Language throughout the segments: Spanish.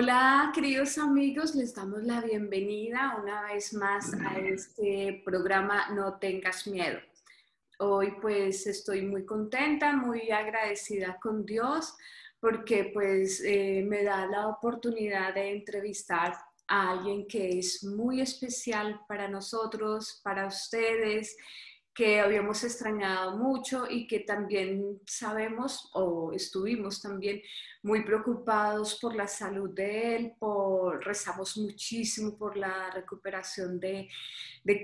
Hola, queridos amigos, les damos la bienvenida una vez más a este programa No tengas miedo. Hoy pues estoy muy contenta, muy agradecida con Dios porque me da la oportunidad de entrevistar a alguien que es muy especial para nosotros, para ustedes, que habíamos extrañado mucho y que también sabemos o estuvimos también muy preocupados por la salud de él, rezamos muchísimo por la recuperación de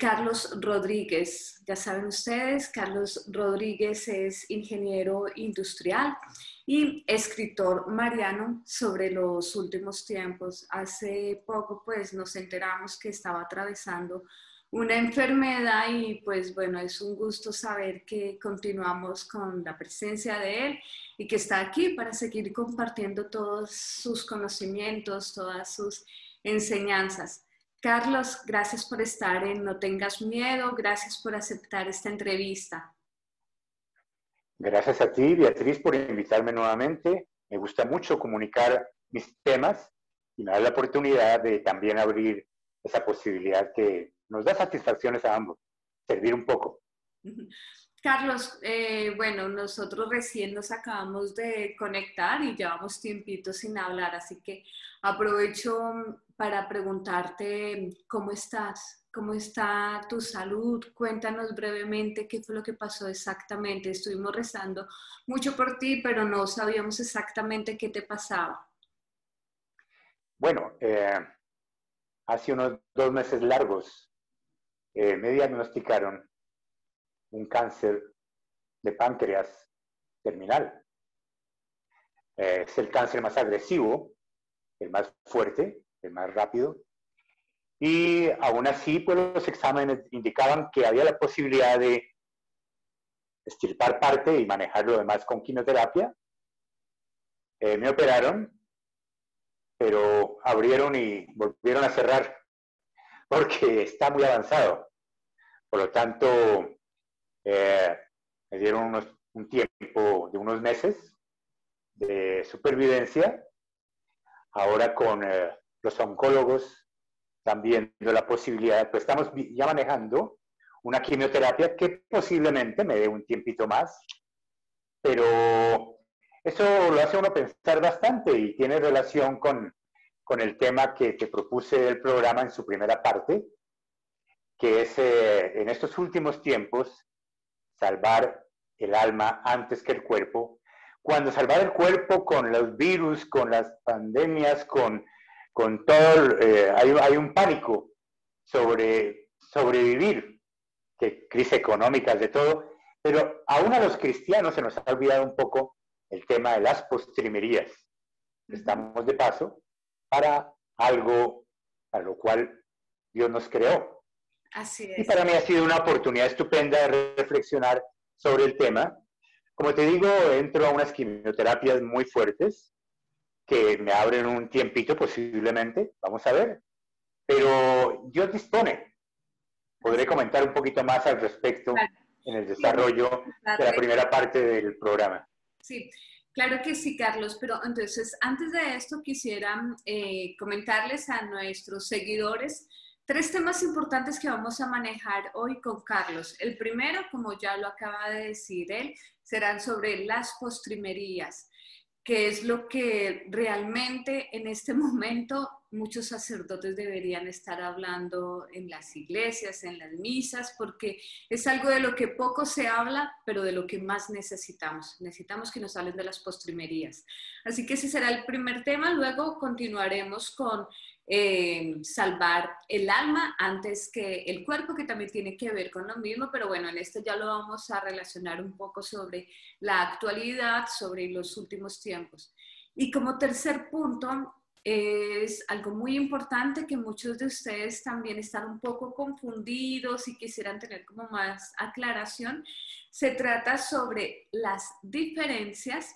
Carlos Rodríguez. Ya saben ustedes, Carlos Rodríguez es ingeniero industrial y escritor mariano sobre los últimos tiempos. Hace poco pues nos enteramos que estaba atravesando una enfermedad y pues bueno, es un gusto saber que continuamos con la presencia de él y que está aquí para seguir compartiendo todos sus conocimientos, todas sus enseñanzas. Carlos, gracias por estar en No tengas miedo, gracias por aceptar esta entrevista. Gracias a ti, Beatriz, por invitarme nuevamente. Me gusta mucho comunicar mis temas y me da la oportunidad de también abrir esa posibilidad que nos da satisfacciones a ambos, servir un poco. Carlos, bueno, nosotros recién nos acabamos de conectar y llevamos tiempito sin hablar, así que aprovecho para preguntarte cómo estás, cómo está tu salud. Cuéntanos brevemente qué fue lo que pasó exactamente. Estuvimos rezando mucho por ti, pero no sabíamos exactamente qué te pasaba. Bueno, hace unos 2 meses largos me diagnosticaron un cáncer de páncreas terminal. Es el cáncer más agresivo, el más fuerte, el más rápido. Y aún así, pues los exámenes indicaban que había la posibilidad de extirpar parte y manejar lo demás con quimioterapia. Me operaron, pero abrieron y volvieron a cerrar porque está muy avanzado. Por lo tanto, me dieron un tiempo de unos meses de supervivencia. Ahora con los oncólogos están viendo la posibilidad, pues estamos ya manejando una quimioterapia que posiblemente me dé un tiempito más, pero eso lo hace uno pensar bastante y tiene relación con el tema que te propuse del programa en su primera parte, que es en estos últimos tiempos salvar el alma antes que el cuerpo. Cuando salvar el cuerpo con los virus, con las pandemias, con todo, hay un pánico sobre sobrevivir, que crisis económicas, de todo, pero aún a los cristianos se nos ha olvidado un poco el tema de las postrimerías. Estamos de paso para algo a lo cual Dios nos creó. Así Y es. para mí ha sido una oportunidad estupenda de reflexionar sobre el tema. Como te digo, entro a unas quimioterapias muy fuertes que me abren un tiempito posiblemente, vamos a ver, pero Dios dispone. Podré comentar un poquito más al respecto Claro. en el desarrollo de la primera parte del programa. Sí, claro que sí, Carlos, pero entonces antes de esto quisiera comentarles a nuestros seguidores tres temas importantes que vamos a manejar hoy con Carlos. El primero, como ya lo acaba de decir él, serán sobre las postrimerías, que es lo que realmente en este momento muchos sacerdotes deberían estar hablando en las iglesias, en las misas, porque es algo de lo que poco se habla, pero de lo que más necesitamos. Necesitamos que nos hablen de las postrimerías. Así que ese será el primer tema. Luego continuaremos con salvar el alma antes que el cuerpo, que también tiene que ver con lo mismo, pero bueno, en este ya lo vamos a relacionar un poco sobre la actualidad, sobre los últimos tiempos. Y como tercer punto, es algo muy importante que muchos de ustedes también están un poco confundidos y quisieran tener como más aclaración. Se trata sobre las diferencias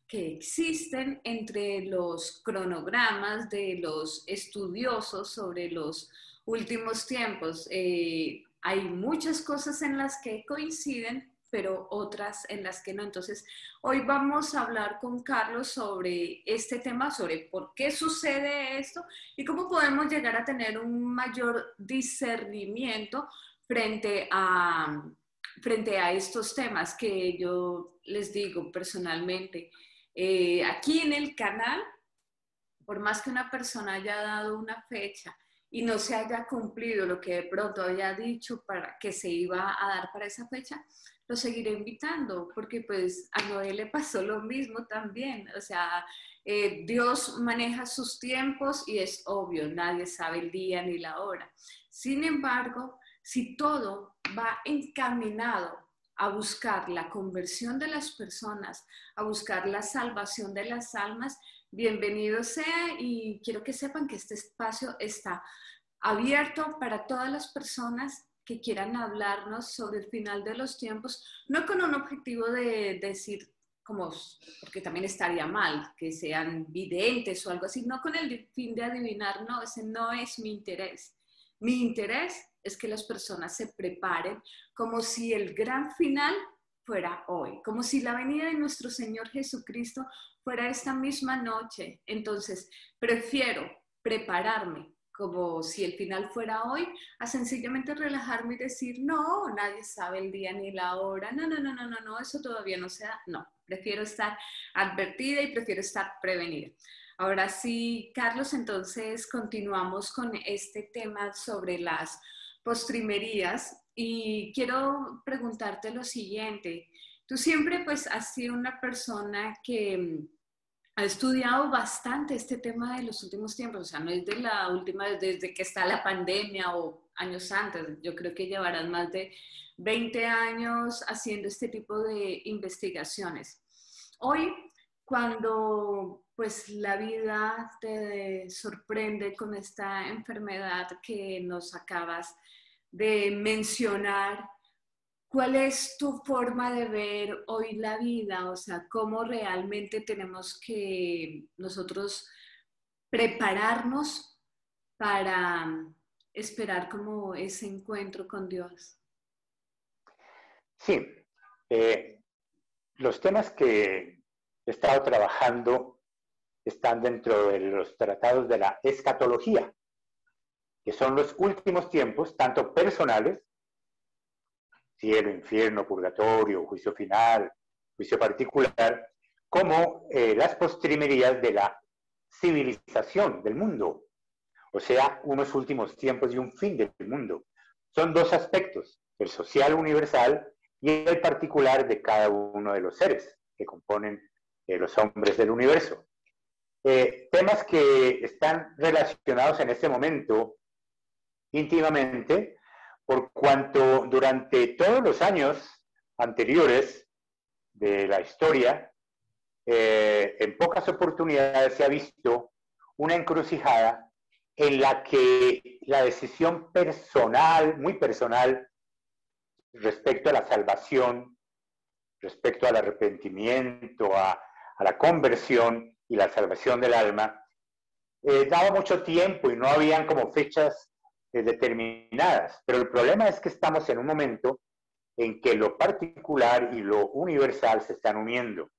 que existen entre los cronogramas de los estudiosos sobre los últimos tiempos. Hay muchas cosas en las que coinciden, pero otras en las que no. Entonces, hoy vamos a hablar con Carlos sobre este tema, sobre por qué sucede esto y cómo podemos llegar a tener un mayor discernimiento frente a estos temas que yo les digo personalmente. Aquí en el canal, por más que una persona haya dado una fecha y no se haya cumplido lo que de pronto había dicho para que se iba a dar para esa fecha, lo seguiré invitando, porque pues a Noé le pasó lo mismo también. O sea, Dios maneja sus tiempos y es obvio, nadie sabe el día ni la hora. Sin embargo, si todo va encaminado a buscar la conversión de las personas, a buscar la salvación de las almas, bienvenido sea, y quiero que sepan que este espacio está abierto para todas las personas que quieran hablarnos sobre el final de los tiempos, no con un objetivo de decir, como, porque también estaría mal, que sean videntes o algo así, no con el fin de adivinar, no, ese no es mi interés. Mi interés es que las personas se preparen como si el gran final fuera hoy, como si la venida de nuestro Señor Jesucristo fuera esta misma noche. Entonces, prefiero prepararme como si el final fuera hoy, a sencillamente relajarme y decir, no, nadie sabe el día ni la hora, no, eso todavía no se da. No, prefiero estar advertida y prefiero estar prevenida. Ahora sí, Carlos, entonces continuamos con este tema sobre las postrimerías y quiero preguntarte lo siguiente. Tú siempre pues has sido una persona que ha estudiado bastante este tema de los últimos tiempos, o sea, no es de la última, desde que está la pandemia o años antes, yo creo que llevarás más de 20 años haciendo este tipo de investigaciones. Hoy, cuando pues la vida te sorprende con esta enfermedad que nos acabas de mencionar, ¿cuál es tu forma de ver hoy la vida? O sea, ¿cómo realmente tenemos que nosotros prepararnos para esperar como ese encuentro con Dios? Sí, los temas que he estado trabajando están dentro de los tratados de la escatología, que son los últimos tiempos, tanto personales, cielo, infierno, purgatorio, juicio final, juicio particular, como las postrimerías de la civilización del mundo, o sea, unos últimos tiempos y un fin del mundo. Son dos aspectos, el social universal y el particular de cada uno de los seres que componen los hombres del universo. Temas que están relacionados en este momento íntimamente, por cuanto durante todos los años anteriores de la historia, en pocas oportunidades se ha visto una encrucijada en la que la decisión personal, muy personal, respecto a la salvación, respecto al arrepentimiento, a la conversión y la salvación del alma, daba mucho tiempo y no habían como fechas determinadas. Pero el problema es que estamos en un momento en que lo particular y lo universal se están uniendo.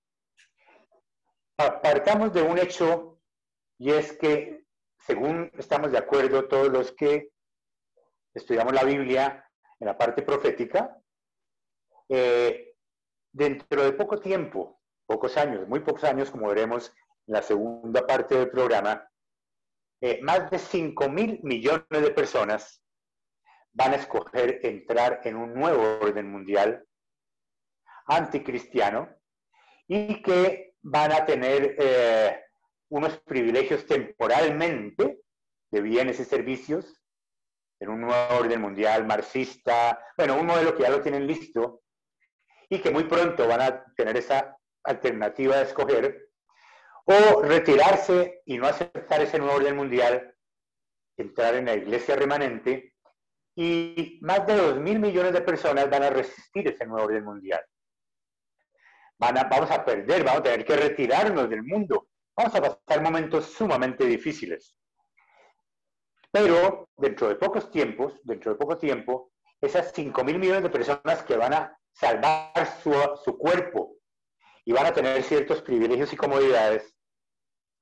Partamos de un hecho, y es que, según estamos de acuerdo todos los que estudiamos la Biblia en la parte profética, dentro de poco tiempo, pocos años, muy pocos años, como veremos en la segunda parte del programa, más de 5.000 millones de personas van a escoger entrar en un nuevo orden mundial anticristiano y que van a tener unos privilegios temporalmente de bienes y servicios en un nuevo orden mundial marxista, bueno, un modelo que ya lo tienen listo y que muy pronto van a tener esa alternativa de escoger, o retirarse y no aceptar ese nuevo orden mundial, entrar en la iglesia remanente, y más de 2.000 millones de personas van a resistir ese nuevo orden mundial. Vamos a perder, vamos a tener que retirarnos del mundo, vamos a pasar momentos sumamente difíciles. Pero dentro de poco tiempo, esas 5.000 millones de personas que van a salvar su cuerpo y van a tener ciertos privilegios y comodidades,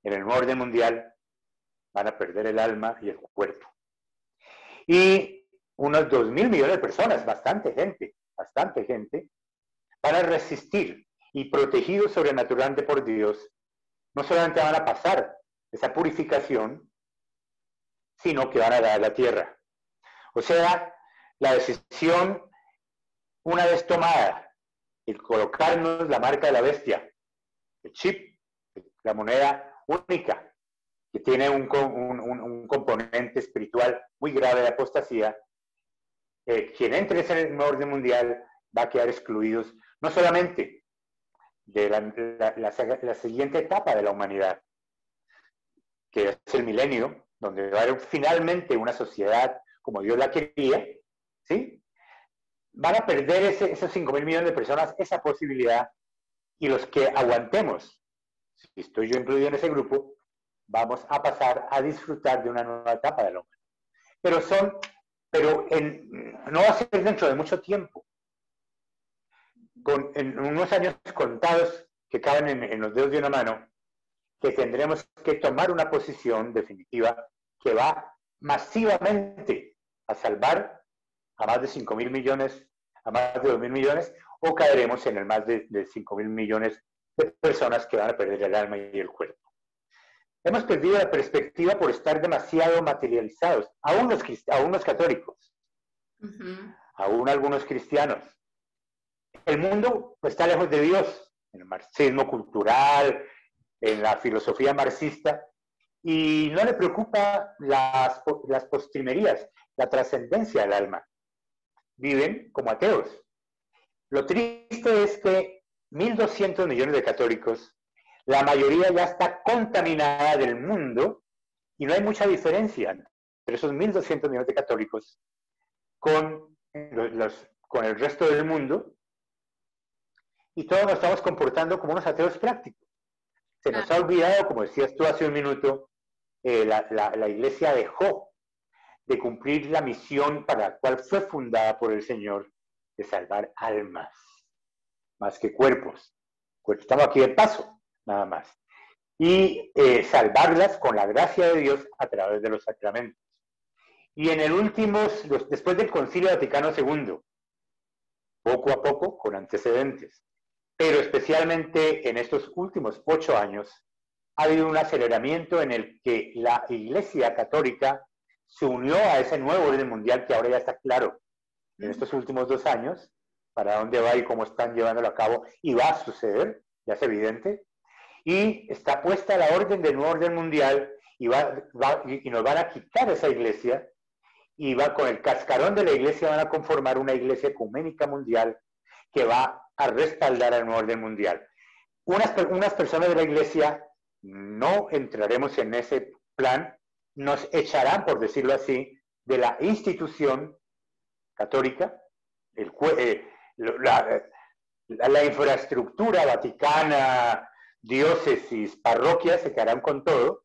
en el nuevo orden mundial van a perder el alma y el cuerpo. Y unos 2.000 millones de personas, bastante gente, van a resistir y protegidos sobrenaturalmente por Dios, no solamente van a pasar esa purificación, sino que van a dar a la tierra. O sea, la decisión, una vez tomada, el colocarnos la marca de la bestia, el chip, la moneda única, que tiene un componente espiritual muy grave de apostasía, quien entre en el nuevo orden mundial va a quedar excluidos, no solamente de la siguiente etapa de la humanidad, que es el milenio, donde va a haber finalmente una sociedad como Dios la quería, ¿sí? Van a perder esos 5.000 millones de personas esa posibilidad, y los que aguantemos, si estoy yo incluido en ese grupo, vamos a pasar a disfrutar de una nueva etapa de la humanidad. No va a ser dentro de mucho tiempo. En unos años contados que caben en los dedos de una mano, que tendremos que tomar una posición definitiva que va masivamente a salvar a más de 5.000 millones, a más de 2.000 millones, o caeremos en el más de 5.000 millones de personas que van a perder el alma y el cuerpo. Hemos perdido la perspectiva por estar demasiado materializados, aún los católicos, aún algunos cristianos. El mundo está lejos de Dios, en el marxismo cultural, en la filosofía marxista, y no le preocupa las postrimerías, la trascendencia del alma. Viven como ateos. Lo triste es que 1.200 millones de católicos, la mayoría ya está contaminada del mundo, y no hay mucha diferencia entre esos 1.200 millones de católicos con el resto del mundo, y todos nos estamos comportando como unos ateos prácticos. Se nos ha olvidado, como decías tú hace un minuto, la iglesia dejó de cumplir la misión para la cual fue fundada por el Señor, de salvar almas, más que cuerpos. Pues estamos aquí de paso, nada más. Y salvarlas con la gracia de Dios a través de los sacramentos. Y después del Concilio Vaticano II, poco a poco, con antecedentes, pero especialmente en estos últimos 8 años, ha habido un aceleramiento en el que la Iglesia Católica se unió a ese nuevo orden mundial que ahora ya está claro en estos últimos 2 años, para dónde va y cómo están llevándolo a cabo, y va a suceder, ya es evidente, y está puesta la orden del nuevo orden mundial, y nos van a quitar esa iglesia, y con el cascarón de la iglesia van a conformar una iglesia ecuménica mundial que va a respaldar al nuevo orden mundial. Unas personas de la iglesia, no entraremos en ese plan, nos echarán, por decirlo así, de la institución católica, la infraestructura vaticana, diócesis, parroquias, se quedarán con todo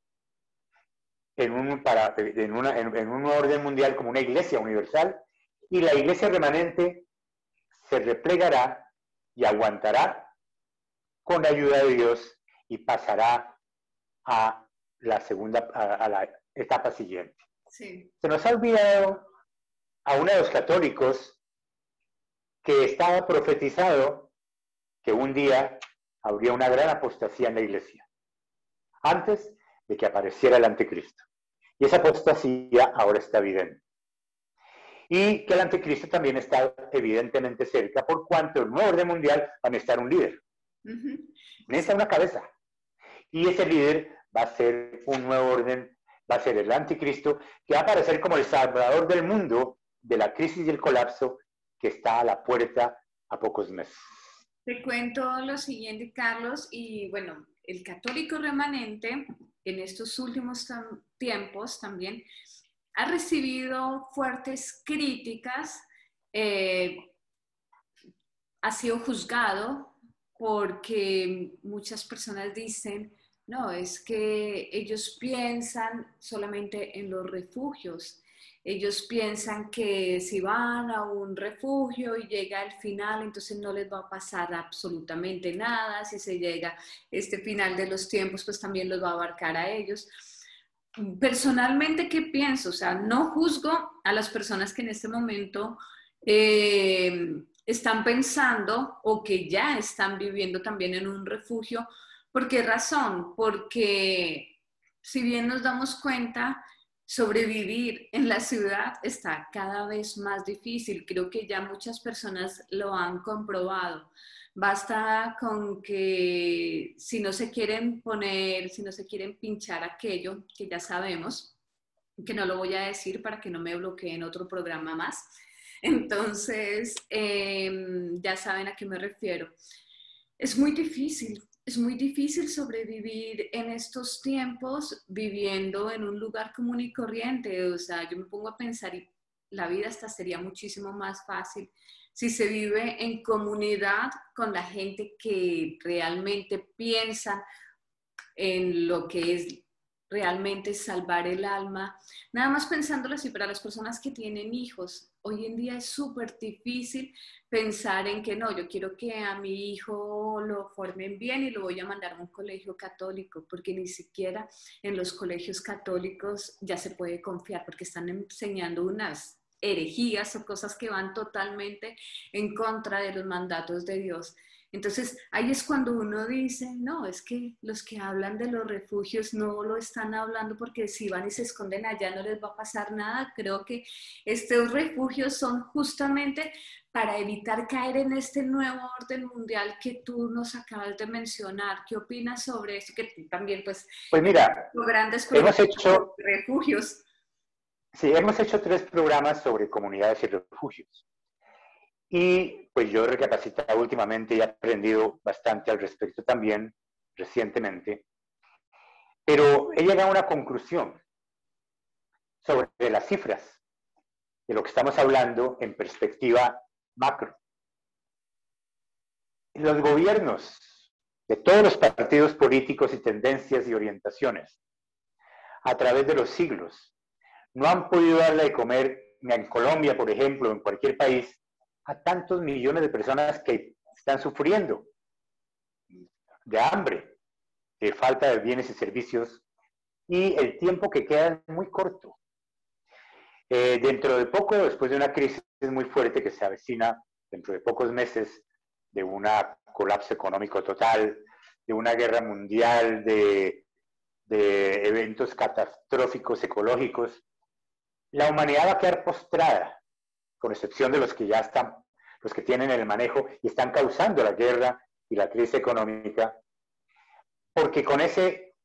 en un orden mundial como una iglesia universal, y la iglesia remanente se replegará y aguantará con la ayuda de Dios y pasará a la etapa siguiente. Sí. Se nos ha olvidado a uno de los católicos que estaba profetizado que un día habría una gran apostasía en la iglesia, antes de que apareciera el anticristo. Y esa apostasía ahora está evidente. Y que el anticristo también está evidentemente cerca, por cuanto el nuevo orden mundial va a necesitar un líder. Necesita una cabeza. Y ese líder va a ser un nuevo orden, va a ser el anticristo, que va a aparecer como el salvador del mundo, de la crisis y el colapso que está a la puerta a pocos meses. Te cuento lo siguiente, Carlos, y bueno, el católico remanente en estos últimos tiempos también ha recibido fuertes críticas, ha sido juzgado porque muchas personas dicen, no, es que ellos piensan solamente en los refugios Ellos piensan que si van a un refugio y llega el final, entonces no les va a pasar absolutamente nada. Si se llega este final de los tiempos, pues también los va a abarcar a ellos. Personalmente, ¿qué pienso? O sea, no juzgo a las personas que en este momento están pensando o que ya están viviendo también en un refugio. ¿Por qué razón? Porque si bien nos damos cuenta, sobrevivir en la ciudad está cada vez más difícil. Creo que ya muchas personas lo han comprobado. Basta con que si no se quieren poner, si no se quieren pinchar aquello que ya sabemos, que no lo voy a decir para que no me bloqueen otro programa más. Entonces, ya saben a qué me refiero. Es muy difícil sobrevivir en estos tiempos viviendo en un lugar común y corriente. O sea, yo me pongo a pensar y la vida hasta sería muchísimo más fácil si se vive en comunidad con la gente que realmente piensa en lo que es realmente salvar el alma. Nada más pensándolo así, para las personas que tienen hijos, hoy en día es súper difícil pensar en que no, yo quiero que a mi hijo lo formen bien y lo voy a mandar a un colegio católico, porque ni siquiera en los colegios católicos ya se puede confiar, porque están enseñando unas herejías o cosas que van totalmente en contra de los mandatos de Dios. Entonces, ahí es cuando uno dice, no, es que los que hablan de los refugios no lo están hablando porque si van y se esconden allá no les va a pasar nada. Creo que estos refugios son justamente para evitar caer en este nuevo orden mundial que tú nos acabas de mencionar. ¿Qué opinas sobre esto? Que tú también, pues mira, grandes hemos hecho, refugios. sí, hemos hecho 3 programas sobre comunidades y refugios. Y pues yo he recapacitado últimamente y he aprendido bastante al respecto también, recientemente. Pero he llegado a una conclusión sobre las cifras de lo que estamos hablando en perspectiva macro. Los gobiernos de todos los partidos políticos y tendencias y orientaciones a través de los siglos no han podido darle de comer, ni en Colombia, por ejemplo, en cualquier país, a tantos millones de personas que están sufriendo de hambre, de falta de bienes y servicios, y el tiempo que queda es muy corto. Dentro de poco, después de una crisis muy fuerte que se avecina, dentro de pocos meses, de un colapso económico total, de una guerra mundial, de eventos catastróficos ecológicos, la humanidad va a quedar postrada, con excepción de los que ya están, los que tienen el manejo y están causando la guerra y la crisis económica, porque con ese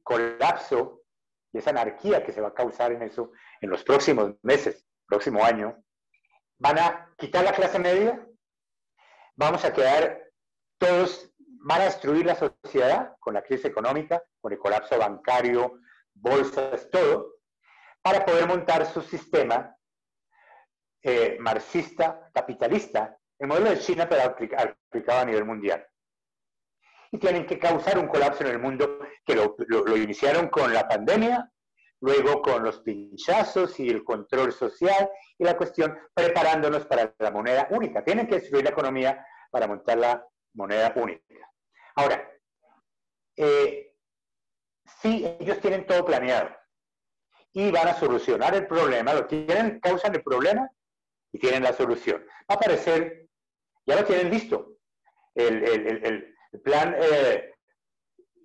colapso y esa anarquía que se va a causar en eso en los próximos meses, próximo año, van a quitar la clase media, vamos a quedar todos, van a destruir la sociedad con la crisis económica, con el colapso bancario, bolsas, todo, para poder montar su sistema marxista, capitalista, el modelo de China, pero aplicado a nivel mundial. Y tienen que causar un colapso en el mundo que lo iniciaron con la pandemia, luego con los pinchazos y el control social y la cuestión preparándonos para la moneda única. Tienen que destruir la economía para montar la moneda única. Ahora, sí, ellos tienen todo planeado y van a solucionar el problema, lo tienen, causan el problema y tienen la solución. Va a aparecer, ya lo tienen listo, el plan,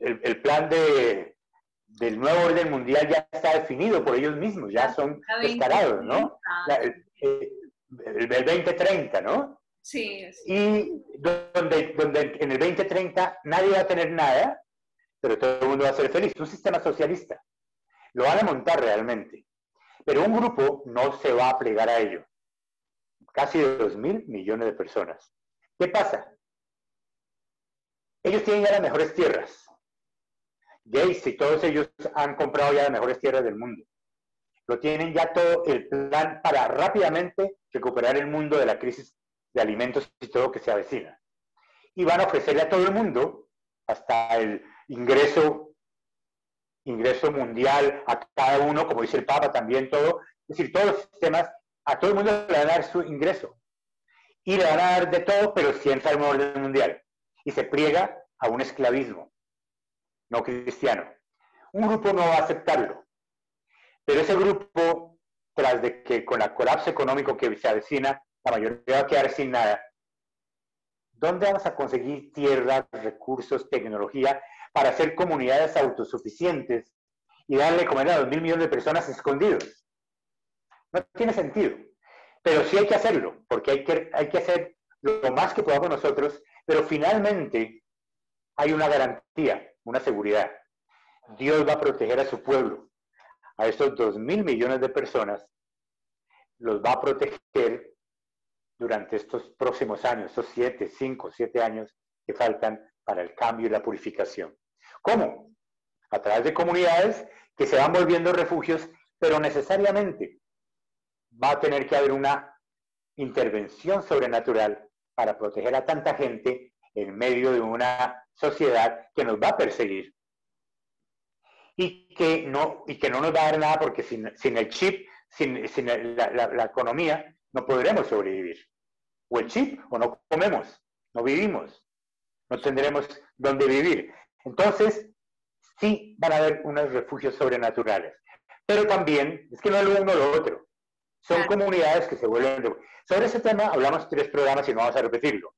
el plan del nuevo orden mundial ya está definido por ellos mismos, ya son descarados, ¿no? El 2030, ¿no? Sí, sí. Y donde en el 2030 nadie va a tener nada, pero todo el mundo va a ser feliz. Un sistema socialista. Lo van a montar realmente. Pero un grupo no se va a plegar a ello. Casi 2.000 millones de personas. ¿Qué pasa? Ellos tienen ya las mejores tierras. Gates y todos ellos han comprado ya las mejores tierras del mundo. Lo tienen ya todo el plan para rápidamente recuperar el mundo de la crisis de alimentos y todo que se avecina. Y van a ofrecerle a todo el mundo hasta el ingreso ingreso mundial a cada uno, como dice el Papa, también todo. Es decir, todos los sistemas, a todo el mundo le van a dar su ingreso. Y le van a dar de todo, pero si entra en un orden mundial. Y se pliega a un esclavismo no cristiano. Un grupo no va a aceptarlo. Pero ese grupo, tras de que con el colapso económico que se avecina, la mayoría va a quedar sin nada. ¿Dónde vamos a conseguir tierras, recursos, tecnología para hacer comunidades autosuficientes y darle comer a 2.000 millones de personas escondidos? No tiene sentido. Pero sí hay que hacerlo, porque hay que hacer lo más que podamos nosotros, pero finalmente hay una garantía, una seguridad. Dios va a proteger a su pueblo, a esos 2.000 millones de personas, los va a proteger durante estos próximos años, estos 5, 7 años que faltan para el cambio y la purificación. ¿Cómo? A través de comunidades que se van volviendo refugios, pero necesariamente va a tener que haber una intervención sobrenatural para proteger a tanta gente en medio de una sociedad que nos va a perseguir. Y que no nos va a dar nada porque sin el chip, sin la economía, no podremos sobrevivir. O el chip, o no comemos, no vivimos, no tendremos dónde vivir. Entonces, sí van a haber unos refugios sobrenaturales. Pero también, es que no es lo uno o lo otro. Son comunidades que se vuelven... Sobre ese tema hablamos 3 programas y no vamos a repetirlo.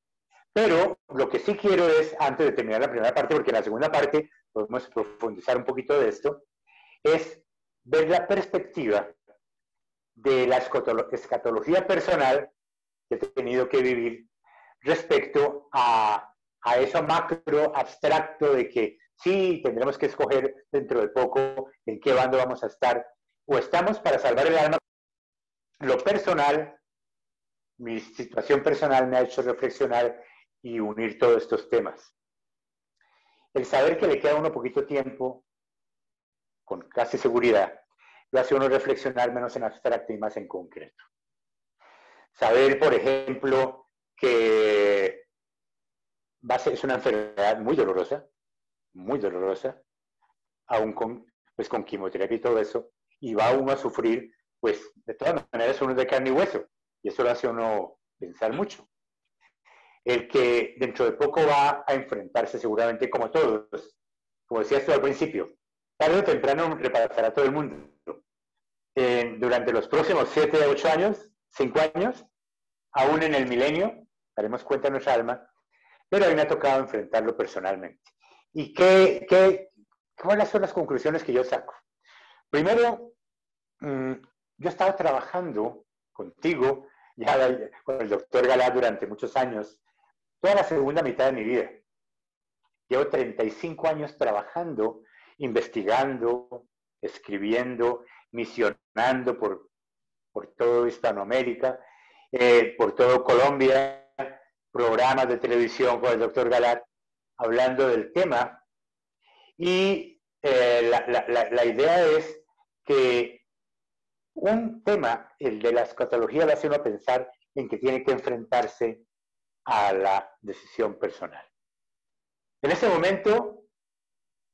Pero lo que sí quiero es, antes de terminar la primera parte, porque en la segunda parte podemos profundizar un poquito de esto, es ver la perspectiva de la escatología personal que he tenido que vivir respecto a eso macro abstracto de que sí, tendremos que escoger dentro de poco en qué bando vamos a estar, o estamos para salvar el alma. Lo personal, mi situación personal me ha hecho reflexionar y unir todos estos temas. El saber que le queda a uno poquito tiempo, con casi seguridad, lo hace uno reflexionar menos en abstracto y más en concreto. Saber, por ejemplo, que es una enfermedad muy dolorosa, aún con quimioterapia y todo eso, y va uno a sufrir, pues de todas maneras uno es de carne y hueso, y eso lo hace uno pensar mucho. El que dentro de poco va a enfrentarse seguramente como todos, como decías tú al principio, tarde o temprano repasará a todo el mundo. Durante los próximos 7, 8 años, 5 años, aún en el milenio, daremos cuenta de nuestra alma, pero a mí me ha tocado enfrentarlo personalmente. ¿Y cuáles son las conclusiones que yo saco? Primero, yo he estado trabajando contigo, ya con el doctor Galá durante muchos años, toda la segunda mitad de mi vida. Llevo 35 años trabajando, investigando, escribiendo, misionando por todo Hispanoamérica, por todo Colombia, programas de televisión con el doctor Galat, hablando del tema. Y la idea es que un tema, el de la escatología, le hace uno pensar en que tiene que enfrentarse a la decisión personal. En este momento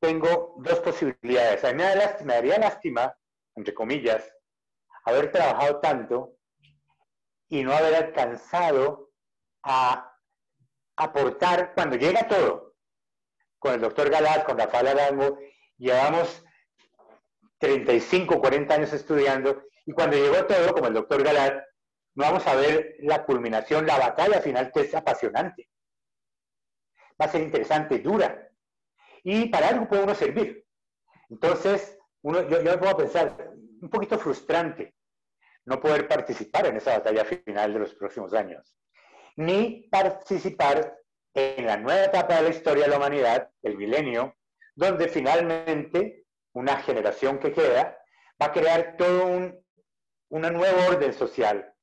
tengo 2 posibilidades. A mí me daría lástima, entre comillas, haber trabajado tanto y no haber alcanzado a aportar cuando llega todo. Con el doctor Galás, con Rafael Arango, llevamos 35, 40 años estudiando, y cuando llegó todo, como el doctor Galás, no vamos a ver la culminación, la batalla final, que es apasionante. Va a ser interesante, dura. Y para algo puede uno servir. Entonces, yo me pongo a pensar, un poquito frustrante no poder participar en esa batalla final de los próximos años, ni participar en la nueva etapa de la historia de la humanidad, el milenio, donde finalmente una generación que queda va a crear todo una nueva orden social,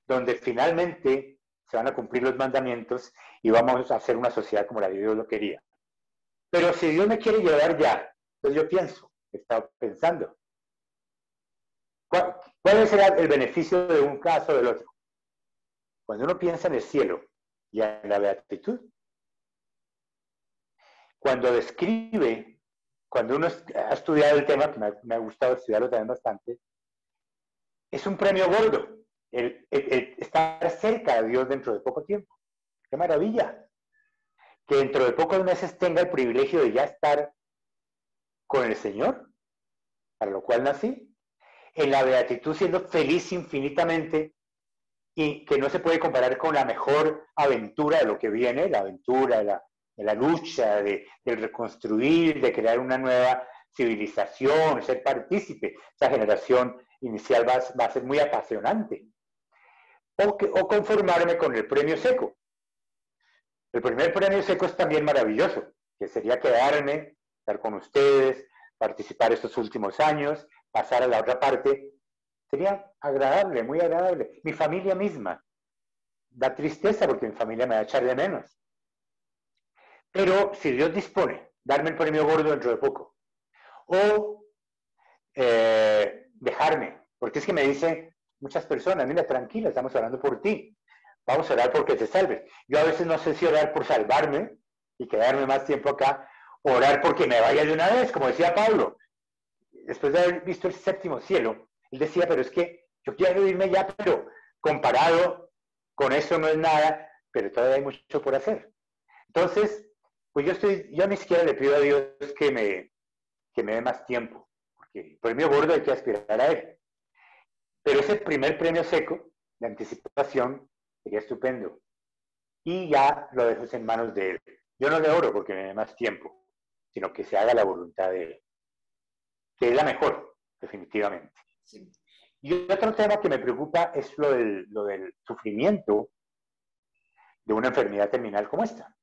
donde finalmente se van a cumplir los mandamientos y vamos a hacer una sociedad como la que Dios lo quería. Pero si Dios me quiere llevar ya, pues yo he estado pensando, ¿cuál será el beneficio de un caso o del otro? Cuando uno piensa en el cielo y en la beatitud, cuando describe cuando uno ha estudiado el tema, que me ha gustado estudiarlo también bastante, es un premio gordo el estar cerca de Dios dentro de poco tiempo. ¡Qué maravilla! Que dentro de pocos meses tenga el privilegio de ya estar con el Señor, para lo cual nací, en la beatitud siendo feliz infinitamente y que no se puede comparar con la mejor aventura de lo que viene, la aventura de la lucha, del reconstruir, de crear una nueva civilización, ser partícipe. Esa generación inicial va a ser muy apasionante. O conformarme con el premio seco. El primer premio seco es también maravilloso, que sería quedarme, estar con ustedes, participar estos últimos años, pasar a la otra parte. Sería agradable, muy agradable. Mi familia misma. Da tristeza porque mi familia me va a echar de menos. Pero si Dios dispone, darme el premio gordo dentro de poco. O dejarme. Porque es que me dicen muchas personas, mira, tranquila, estamos orando por ti. Vamos a orar porque te salves. Yo a veces no sé si orar por salvarme y quedarme más tiempo acá, o orar porque me vaya de una vez, como decía Pablo. Después de haber visto el séptimo cielo, él decía, pero es que yo quiero irme ya, pero comparado con eso no es nada, pero todavía hay mucho por hacer. Entonces, pues yo ni siquiera le pido a Dios que me dé más tiempo, porque el premio gordo hay que aspirar a él. Pero ese primer premio seco, de anticipación, sería estupendo. Y ya lo dejo en manos de él. Yo no le oro porque me dé más tiempo, sino que se haga la voluntad de él, que es la mejor, definitivamente. Sí. Y otro tema que me preocupa es lo del sufrimiento de una enfermedad terminal como esta.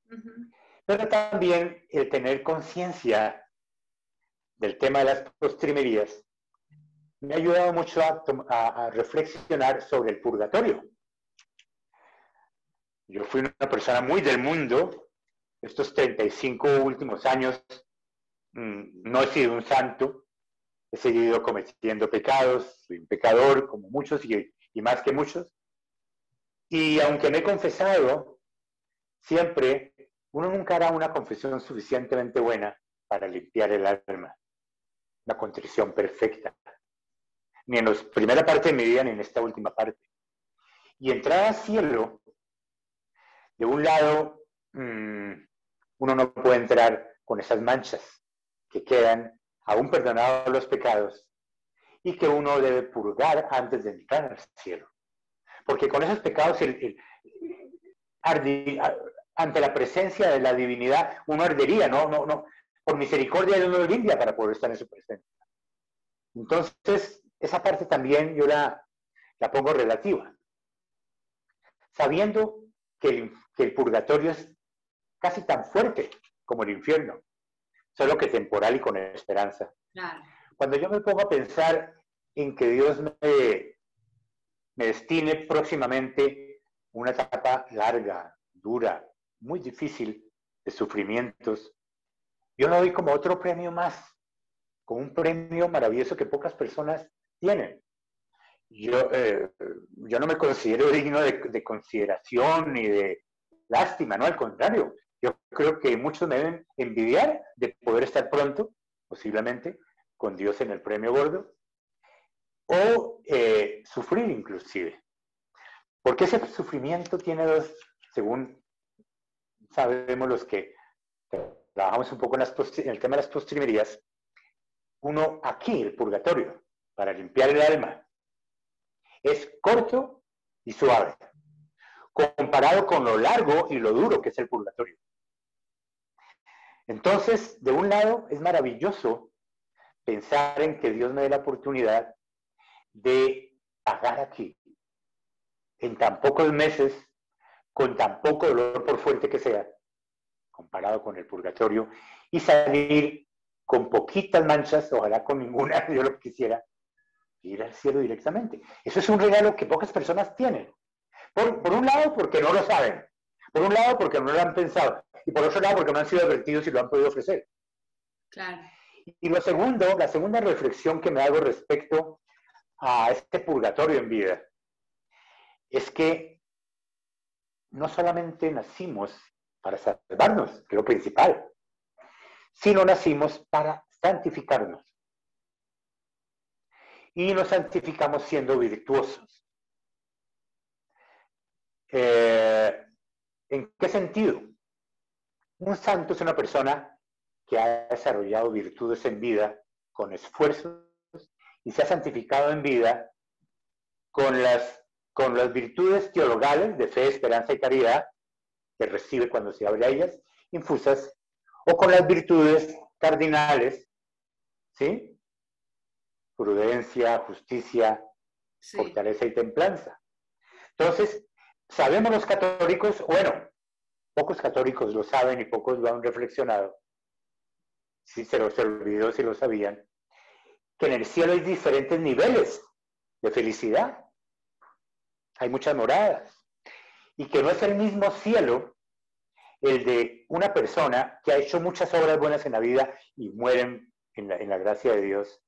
Uh-huh. Pero también el tener conciencia del tema de las postrimerías me ha ayudado mucho a reflexionar sobre el purgatorio. Yo fui una persona muy del mundo. Estos 35 últimos años no he sido un santo. He seguido cometiendo pecados. Soy un pecador como muchos y más que muchos. Y aunque me he confesado, siempre uno nunca hará una confesión suficientemente buena para limpiar el alma. Una contrición perfecta. Ni en la primera parte de mi vida, ni en esta última parte. Y entrar al cielo, de un lado, uno no puede entrar con esas manchas que quedan, aún perdonados los pecados, y que uno debe purgar antes de entrar al cielo. Porque con esos pecados, ante la presencia de la divinidad, uno ardería, no. Por misericordia Dios nos limpia para poder estar en su presencia. Entonces, esa parte también yo la pongo relativa. Sabiendo que el purgatorio es casi tan fuerte como el infierno, solo que temporal y con esperanza. Claro. Cuando yo me pongo a pensar en que Dios me destine próximamente una etapa larga, dura, muy difícil de sufrimientos, yo lo doy como otro premio más, como un premio maravilloso que pocas personas tienen. Yo no me considero digno de consideración ni de lástima, no, al contrario. Yo creo que muchos me deben envidiar de poder estar pronto, posiblemente, con Dios en el premio gordo, o sufrir inclusive. Porque ese sufrimiento tiene dos, según sabemos los que trabajamos un poco en el tema de las postrimerías, uno aquí, el purgatorio, para limpiar el alma, es corto y suave, comparado con lo largo y lo duro que es el purgatorio. Entonces, de un lado, es maravilloso pensar en que Dios me dé la oportunidad de pagar aquí, en tan pocos meses, con tan poco dolor por fuerte que sea, comparado con el purgatorio, y salir con poquitas manchas, ojalá con ninguna, yo lo que quisiera, ir al cielo directamente. Eso es un regalo que pocas personas tienen. Por un lado, porque no lo saben. Por un lado, porque no lo han pensado. Y por otro lado, porque no han sido advertidos y lo han podido ofrecer. Claro. Y lo segundo, la segunda reflexión que me hago respecto a este purgatorio en vida, es que no solamente nacimos para salvarnos, que es lo principal, sino nacimos para santificarnos. Y nos santificamos siendo virtuosos. ¿En qué sentido? Un santo es una persona que ha desarrollado virtudes en vida con esfuerzos y se ha santificado en vida con las virtudes teologales de fe, esperanza y caridad que recibe cuando se abre a ellas, infusas, o con las virtudes cardinales, ¿sí? Prudencia, justicia, Sí. fortaleza y templanza. Entonces, sabemos los católicos, bueno, pocos católicos lo saben y pocos lo han reflexionado, si se los olvidó, si lo sabían, que en el cielo hay diferentes niveles de felicidad. Hay muchas moradas. Y que no es el mismo cielo el de una persona que ha hecho muchas obras buenas en la vida y mueren en la gracia de Dios,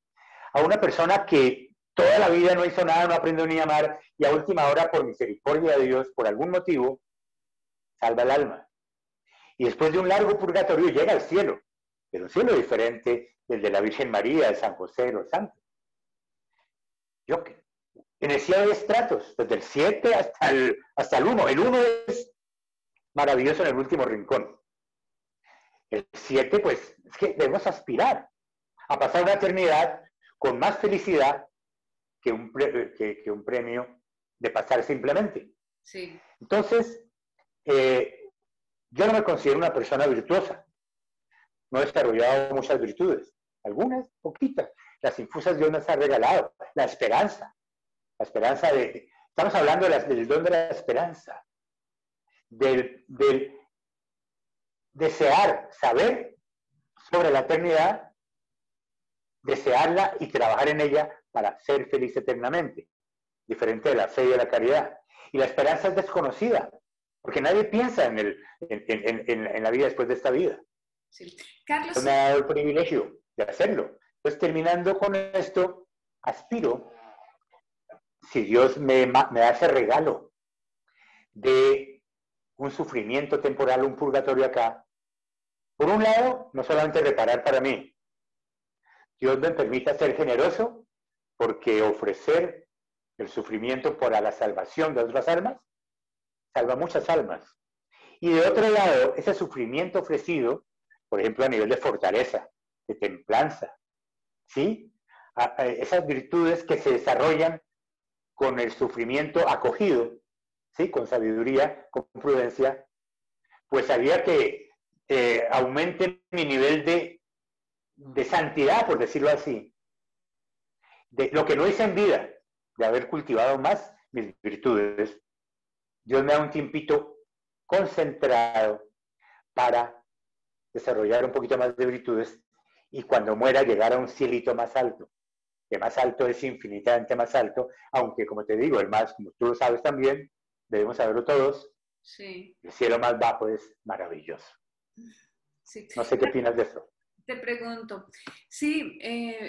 a una persona que toda la vida no hizo nada, no aprendió ni a amar, y a última hora, por misericordia de Dios, por algún motivo, salva el alma. Y después de un largo purgatorio llega al cielo, pero un cielo diferente del de la Virgen María, de San José, de los santos. En el cielo hay estratos, desde el 7 hasta el 1. El 1 es maravilloso en el último rincón. El 7, pues, es que debemos aspirar a pasar una eternidad con más felicidad que un premio de pasar simplemente. Sí. Entonces, yo no me considero una persona virtuosa. No he desarrollado muchas virtudes. Algunas, poquitas. Las infusas Dios nos ha regalado. La esperanza. La esperanza estamos hablando del don de la esperanza. Del desear saber sobre la eternidad, desearla y trabajar en ella para ser feliz eternamente, diferente de la fe y de la caridad. Y la esperanza es desconocida, porque nadie piensa en la vida después de esta vida. Sí. Carlos. Entonces me ha dado el privilegio de hacerlo. Entonces, terminando con esto, aspiro, si Dios me hace regalo de un sufrimiento temporal, un purgatorio acá, por un lado, no solamente reparar para mí, Dios me permita ser generoso, porque ofrecer el sufrimiento para la salvación de otras almas, salva muchas almas. Y de otro lado, ese sufrimiento ofrecido, por ejemplo, a nivel de fortaleza, de templanza, ¿sí? Esas virtudes que se desarrollan con el sufrimiento acogido, ¿sí? Con sabiduría, con prudencia, pues haría que aumente mi nivel de santidad, por decirlo así, de lo que no hice en vida, de haber cultivado más mis virtudes. Dios me da un tiempito concentrado para desarrollar un poquito más de virtudes y cuando muera llegar a un cielito más alto, que más alto es infinitamente más alto, aunque como te digo, el más, como tú lo sabes también, debemos saberlo todos, sí. El cielo más bajo es maravilloso. Sí. No sé qué opinas de eso. Te pregunto, sí,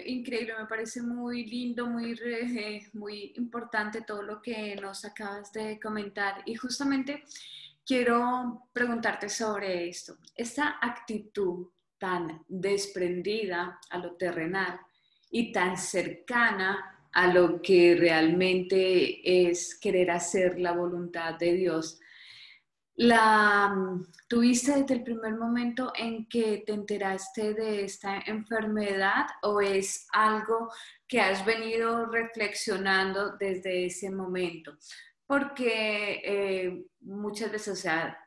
increíble, me parece muy lindo, muy importante todo lo que nos acabas de comentar y justamente quiero preguntarte sobre esto, esta actitud tan desprendida a lo terrenal y tan cercana a lo que realmente es querer hacer la voluntad de Dios. ¿Tuviste desde el primer momento en que te enteraste de esta enfermedad o es algo que has venido reflexionando desde ese momento? Porque muchas veces, o sea,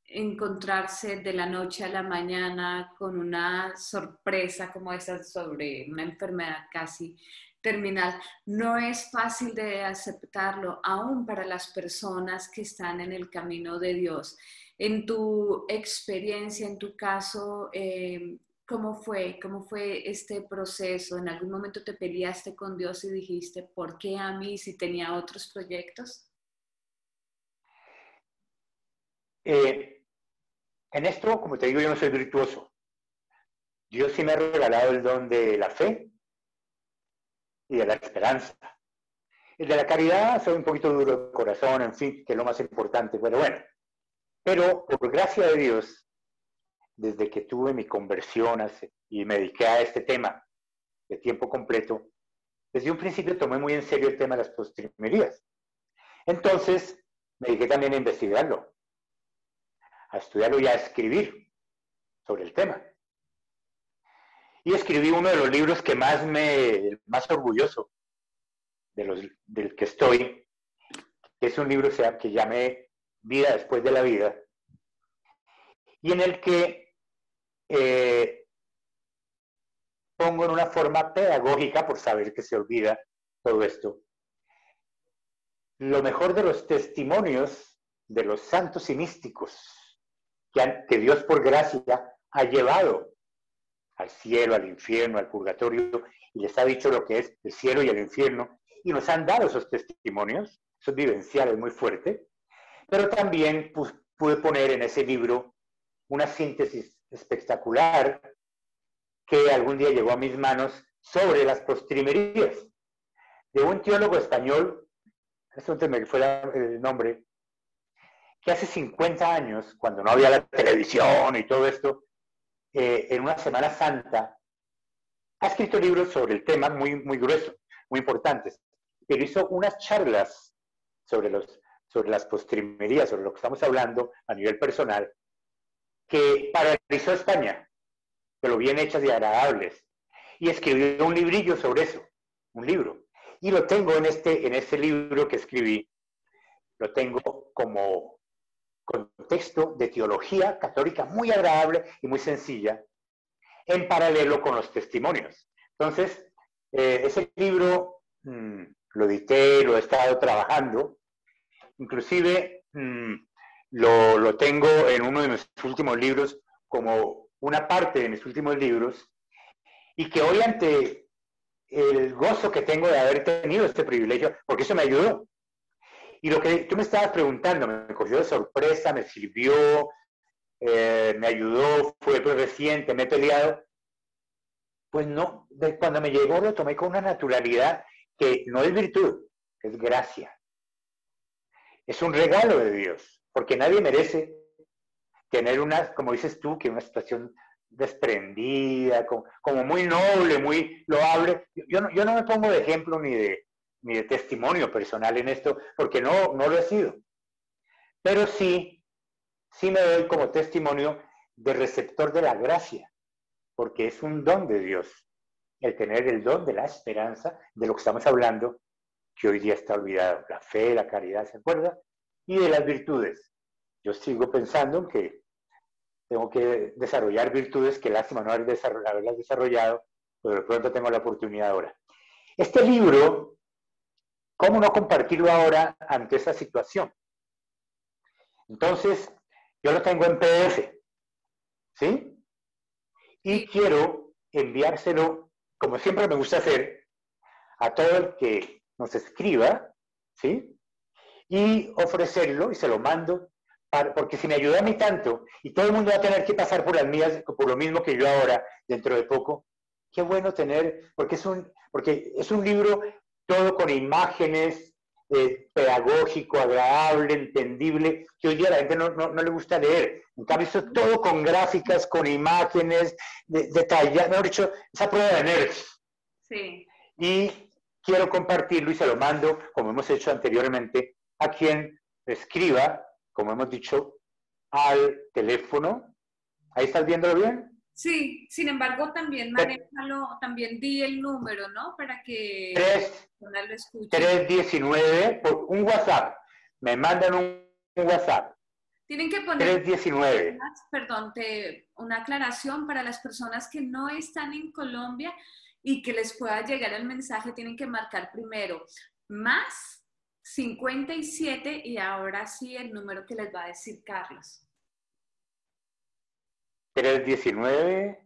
encontrarse de la noche a la mañana con una sorpresa como esa sobre una enfermedad casi terminal, no es fácil de aceptarlo, aún para las personas que están en el camino de Dios. En tu experiencia, en tu caso, ¿cómo fue? ¿Cómo fue este proceso? ¿En algún momento te peleaste con Dios y dijiste, ¿por qué a mí si tenía otros proyectos? En esto, como te digo, yo no soy virtuoso. Dios sí me ha regalado el don de la fe y de la esperanza. El de la caridad, soy un poquito duro de corazón, en fin, que es lo más importante, pero bueno. Pero por gracia de Dios, desde que tuve mi conversión y me dediqué a este tema de tiempo completo, desde un principio tomé muy en serio el tema de las postrimerías. Entonces, me dediqué también a investigarlo, a estudiarlo y a escribir sobre el tema. Y escribí uno de los libros que más orgulloso del que estoy, que es un libro que llamé Vida después de la vida, y en el que pongo en una forma pedagógica, por saber que se olvida todo esto, lo mejor de los testimonios de los santos y místicos que Dios por gracia ha llevado al cielo, al infierno, al purgatorio, y les ha dicho lo que es el cielo y el infierno, y nos han dado esos testimonios, esos vivenciales muy fuertes, pero también pude poner en ese libro una síntesis espectacular que algún día llegó a mis manos sobre las postrimerías, de un teólogo español, eso me fue el nombre, que hace 50 años, cuando no había la televisión y todo esto, en una Semana Santa, ha escrito libros sobre el tema muy gruesos, muy importantes, pero hizo unas charlas sobre las postrimerías, sobre lo que estamos hablando a nivel personal, que paralizó España, pero bien hechas y agradables, y escribió un librillo sobre eso, un libro, y lo tengo en este libro que escribí, lo tengo como contexto de teología católica muy agradable y muy sencilla, en paralelo con los testimonios. Entonces, ese libro lo edité, lo he estado trabajando, inclusive lo tengo en uno de mis últimos libros, como una parte de mis últimos libros, y que hoy ante el gozo que tengo de haber tenido este privilegio, porque eso me ayudó. Y lo que tú me estabas preguntando, me cogió de sorpresa, me sirvió, me ayudó, fue reciente, me he peleado. Pues no, cuando me llegó lo tomé con una naturalidad que no es virtud, es gracia. Es un regalo de Dios, porque nadie merece tener una, como dices tú, que una situación desprendida, como muy noble, muy loable. Yo no me pongo de ejemplo ni de testimonio personal en esto, porque no lo he sido. Pero sí me doy como testimonio de receptor de la gracia, porque es un don de Dios, el tener el don de la esperanza, de lo que estamos hablando, que hoy día está olvidado, la fe, la caridad, ¿se acuerda? Y de las virtudes. Yo sigo pensando que tengo que desarrollar virtudes, que lástima no haberlas desarrollado, pero de pronto tengo la oportunidad ahora. Este libro, ¿cómo no compartirlo ahora ante esa situación? Entonces, yo lo tengo en PDF, ¿sí? Y quiero enviárselo, como siempre me gusta hacer, a todo el que nos escriba, ¿sí? Y ofrecerlo, y se lo mando, porque si me ayuda a mí tanto, y todo el mundo va a tener que pasar por las mías, por lo mismo que yo ahora, dentro de poco, qué bueno tener, porque es un libro todo con imágenes, pedagógico, agradable, entendible, que hoy día a la gente no le gusta leer. En cambio, eso todo con gráficas, con imágenes, detalladas, mejor dicho, esa prueba de nerds. Sí. Y quiero compartirlo y se lo mando, como hemos hecho anteriormente, a quien escriba, como hemos dicho, al teléfono. ¿Ahí estás viéndolo bien? Sí, sin embargo, también manéjalo, también di el número, ¿no? Para que lo escuche. 319, por un WhatsApp. Me mandan un WhatsApp. Tienen que poner 319. Perdón, una aclaración para las personas que no están en Colombia y que les pueda llegar el mensaje, tienen que marcar primero más 57 y ahora sí el número que les va a decir Carlos. 319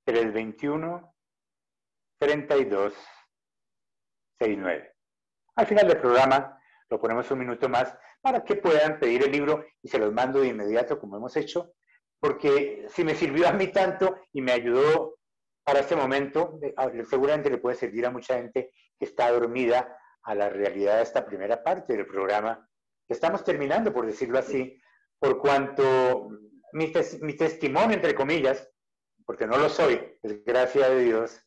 321 3269. Al final del programa lo ponemos un minuto más para que puedan pedir el libro y se los mando de inmediato como hemos hecho, porque si me sirvió a mí tanto y me ayudó para este momento, seguramente le puede servir a mucha gente que está dormida a la realidad de esta primera parte del programa, que estamos terminando, por decirlo así, por cuanto mi testimonio, entre comillas, porque no lo soy, es gracia de Dios,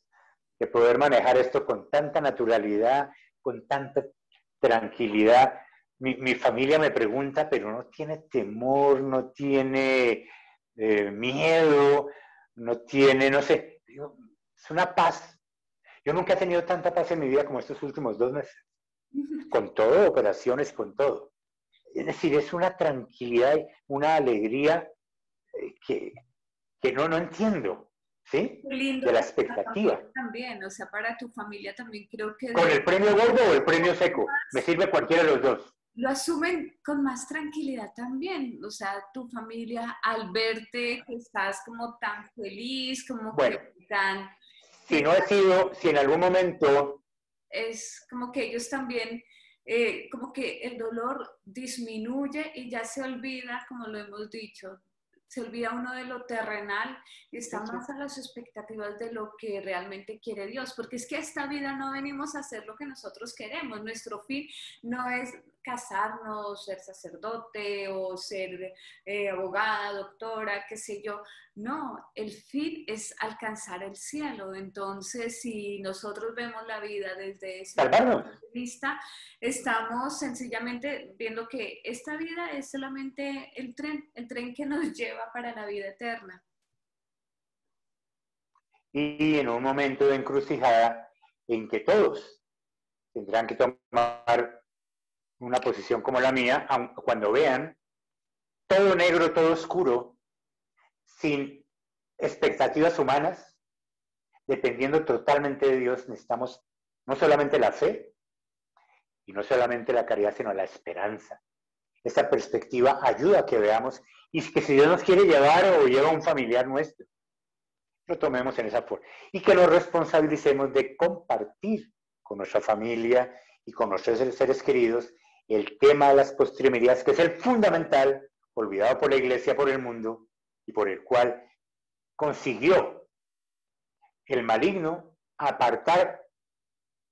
de poder manejar esto con tanta naturalidad, con tanta tranquilidad. Mi familia me pregunta, pero no tiene temor, no tiene miedo, no tiene, no sé, es una paz. Yo nunca he tenido tanta paz en mi vida como estos últimos 2 meses, con todo, operaciones, con todo. Es decir, es una tranquilidad, una alegría que no entiendo, ¿sí? Qué lindo De la para la expectativa. familia también, o sea, para tu familia también creo que ¿Con el premio gordo o el premio seco? Me sirve cualquiera de los dos. lo asumen con más tranquilidad también, o sea, tu familia al verte que estás como tan feliz, como que Bueno, tan, si no he sido, si en algún momento, es como que ellos también, como que el dolor disminuye y ya se olvida, como lo hemos dicho, se olvida uno de lo terrenal y está más a las expectativas de lo que realmente quiere Dios, porque es que a esta vida no venimos a hacer lo que nosotros queremos, nuestro fin no es casarnos, ser sacerdote o ser abogada, doctora, qué sé yo, no, el fin es alcanzar el cielo, entonces si nosotros vemos la vida desde ese salvarnos. punto de vista, estamos sencillamente viendo que esta vida es solamente el tren que nos lleva para la vida eterna. Y en un momento de encrucijada en que todos tendrán que tomar una posición como la mía, cuando vean todo negro, todo oscuro, sin expectativas humanas, dependiendo totalmente de Dios, necesitamos no solamente la fe y no solamente la caridad, sino la esperanza. Esa perspectiva ayuda a que veamos y que si Dios nos quiere llevar o lleva a un familiar nuestro, lo tomemos en esa forma. Y que nos responsabilicemos de compartir con nuestra familia y con nuestros seres queridos el tema de las postrimerías, que es el fundamental, olvidado por la Iglesia, por el mundo, y por el cual consiguió el maligno apartar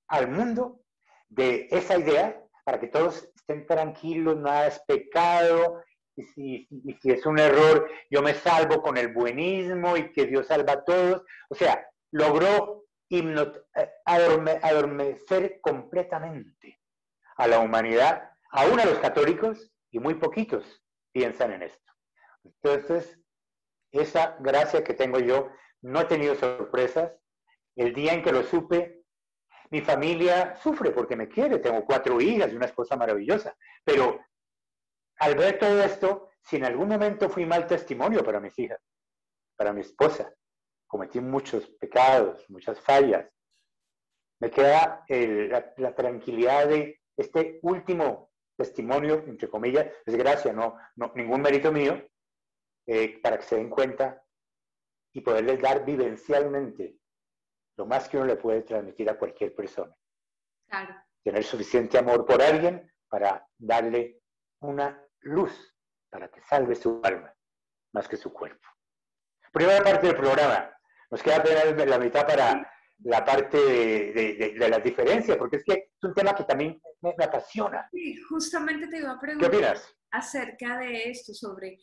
al mundo de esa idea para que todos estén tranquilos, nada es pecado, y si es un error, yo me salvo con el buenismo y que Dios salva a todos. O sea, logró adormecer completamente a la humanidad, aún a los católicos, y muy poquitos piensan en esto. Entonces, esa gracia que tengo yo, no he tenido sorpresas. El día en que lo supe, mi familia sufre porque me quiere, tengo 4 hijas y una esposa maravillosa, pero al ver todo esto, si en algún momento fui mal testimonio para mis hijas, para mi esposa, cometí muchos pecados, muchas fallas, me queda la tranquilidad de este último testimonio, entre comillas, es gracia, no ningún mérito mío, para que se den cuenta y poderles dar vivencialmente lo más que uno le puede transmitir a cualquier persona. Claro. Tener suficiente amor por alguien para darle una luz para que salve su alma, más que su cuerpo. Primera parte del programa. Nos queda apenas la mitad para la parte de las diferencias, porque es que es un tema que también me apasiona. Sí, justamente te iba a ¿Qué preguntar opinas? acerca de esto, sobre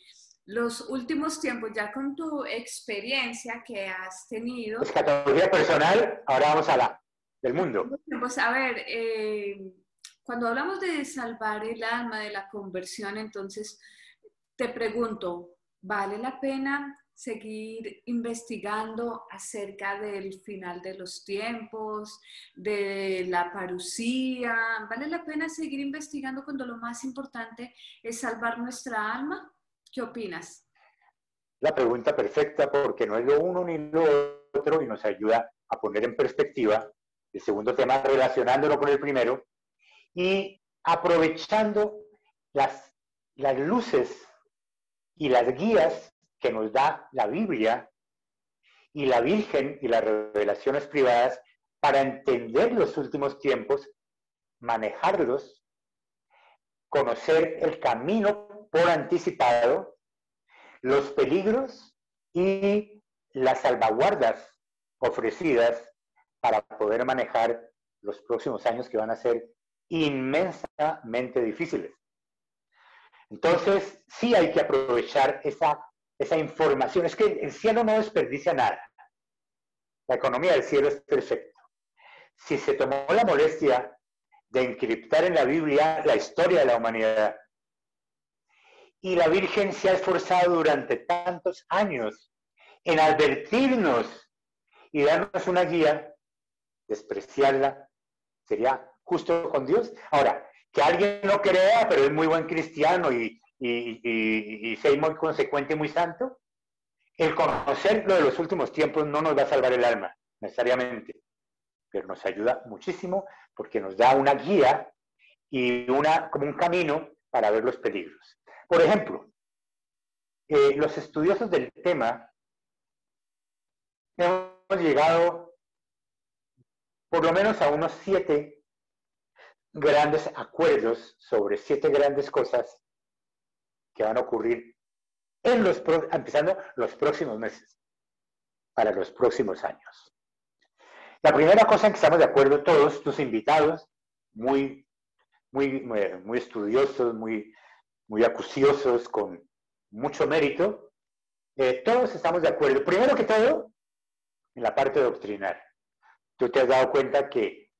los últimos tiempos, ya con tu experiencia que has tenido. Escatología personal, ahora vamos a la del mundo. Pues a ver, cuando hablamos de salvar el alma, de la conversión, entonces te pregunto, ¿vale la pena seguir investigando acerca del final de los tiempos, de la parucía? ¿Vale la pena seguir investigando cuando lo más importante es salvar nuestra alma? ¿Qué opinas? La pregunta perfecta porque no es lo uno ni lo otro y nos ayuda a poner en perspectiva el segundo tema relacionándolo con el primero y aprovechando las luces y las guías que nos da la Biblia y la Virgen y las revelaciones privadas para entender los últimos tiempos, manejarlos, conocer el camino por anticipado, los peligros y las salvaguardas ofrecidas para poder manejar los próximos años que van a ser inmensamente difíciles. Entonces, sí hay que aprovechar esa esa información. Es que el cielo no desperdicia nada. La economía del cielo es perfecta. Si se tomó la molestia de encriptar en la Biblia la historia de la humanidad, y la Virgen se ha esforzado durante tantos años en advertirnos y darnos una guía, despreciarla sería justo con Dios. Ahora, que alguien no crea, pero es muy buen cristiano y sea muy consecuente y muy santo, el conocer lo de los últimos tiempos no nos va a salvar el alma, necesariamente, pero nos ayuda muchísimo porque nos da una guía y como un camino para ver los peligros. Por ejemplo, los estudiosos del tema hemos llegado por lo menos a unos 7 grandes acuerdos sobre 7 grandes cosas que van a ocurrir empezando los próximos meses, para los próximos años. La primera cosa en que estamos de acuerdo todos los invitados, muy estudiosos, muy acuciosos, con mucho mérito, todos estamos de acuerdo. Primero que todo, en la parte doctrinal. Tú te has dado cuenta que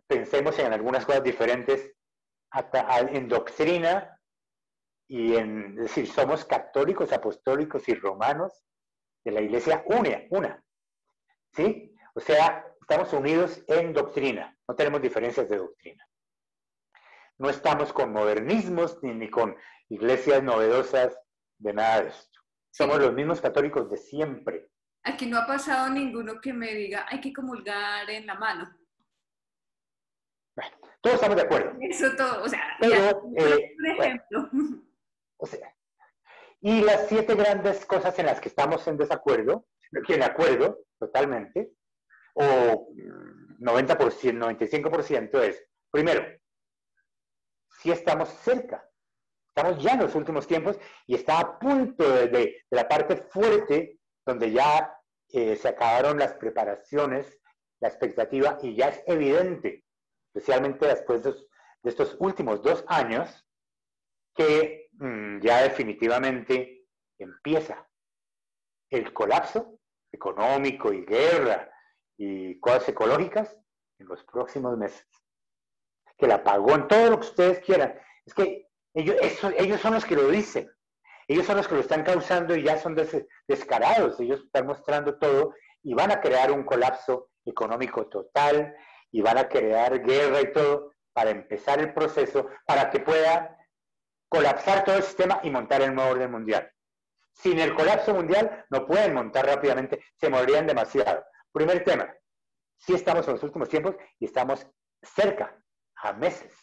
pensemos en algunas cosas diferentes en doctrina y es decir, somos católicos, apostólicos y romanos de la iglesia una, ¿sí? O sea, estamos unidos en doctrina, no tenemos diferencias de doctrina. No estamos con modernismos ni con iglesias novedosas de nada de esto. Somos los mismos católicos de siempre. Aquí no ha pasado ninguno que me diga, hay que comulgar en la mano. Bueno, todos estamos de acuerdo. Eso todo, o sea, pero, por ejemplo. Bueno, o sea, y las 7 grandes cosas en las que estamos en desacuerdo, en acuerdo totalmente, o 90%, 95% es, primero, si estamos cerca, estamos ya en los últimos tiempos y está a punto de la parte fuerte donde ya se acabaron las preparaciones, la expectativa, y ya es evidente, especialmente después de estos últimos 2 años, que ya definitivamente empieza el colapso económico y guerra y cosas ecológicas en los próximos meses. Que el apagón, todo lo que ustedes quieran. Es que ellos son los que lo dicen. Ellos son los que lo están causando y ya son descarados. Ellos están mostrando todo y van a crear un colapso económico total y van a crear guerra y todo para empezar el proceso, para que pueda colapsar todo el sistema y montar el nuevo orden mundial. Sin el colapso mundial no pueden montar rápidamente, se morirían demasiado. Primer tema, sí estamos en los últimos tiempos y estamos cerca, a meses.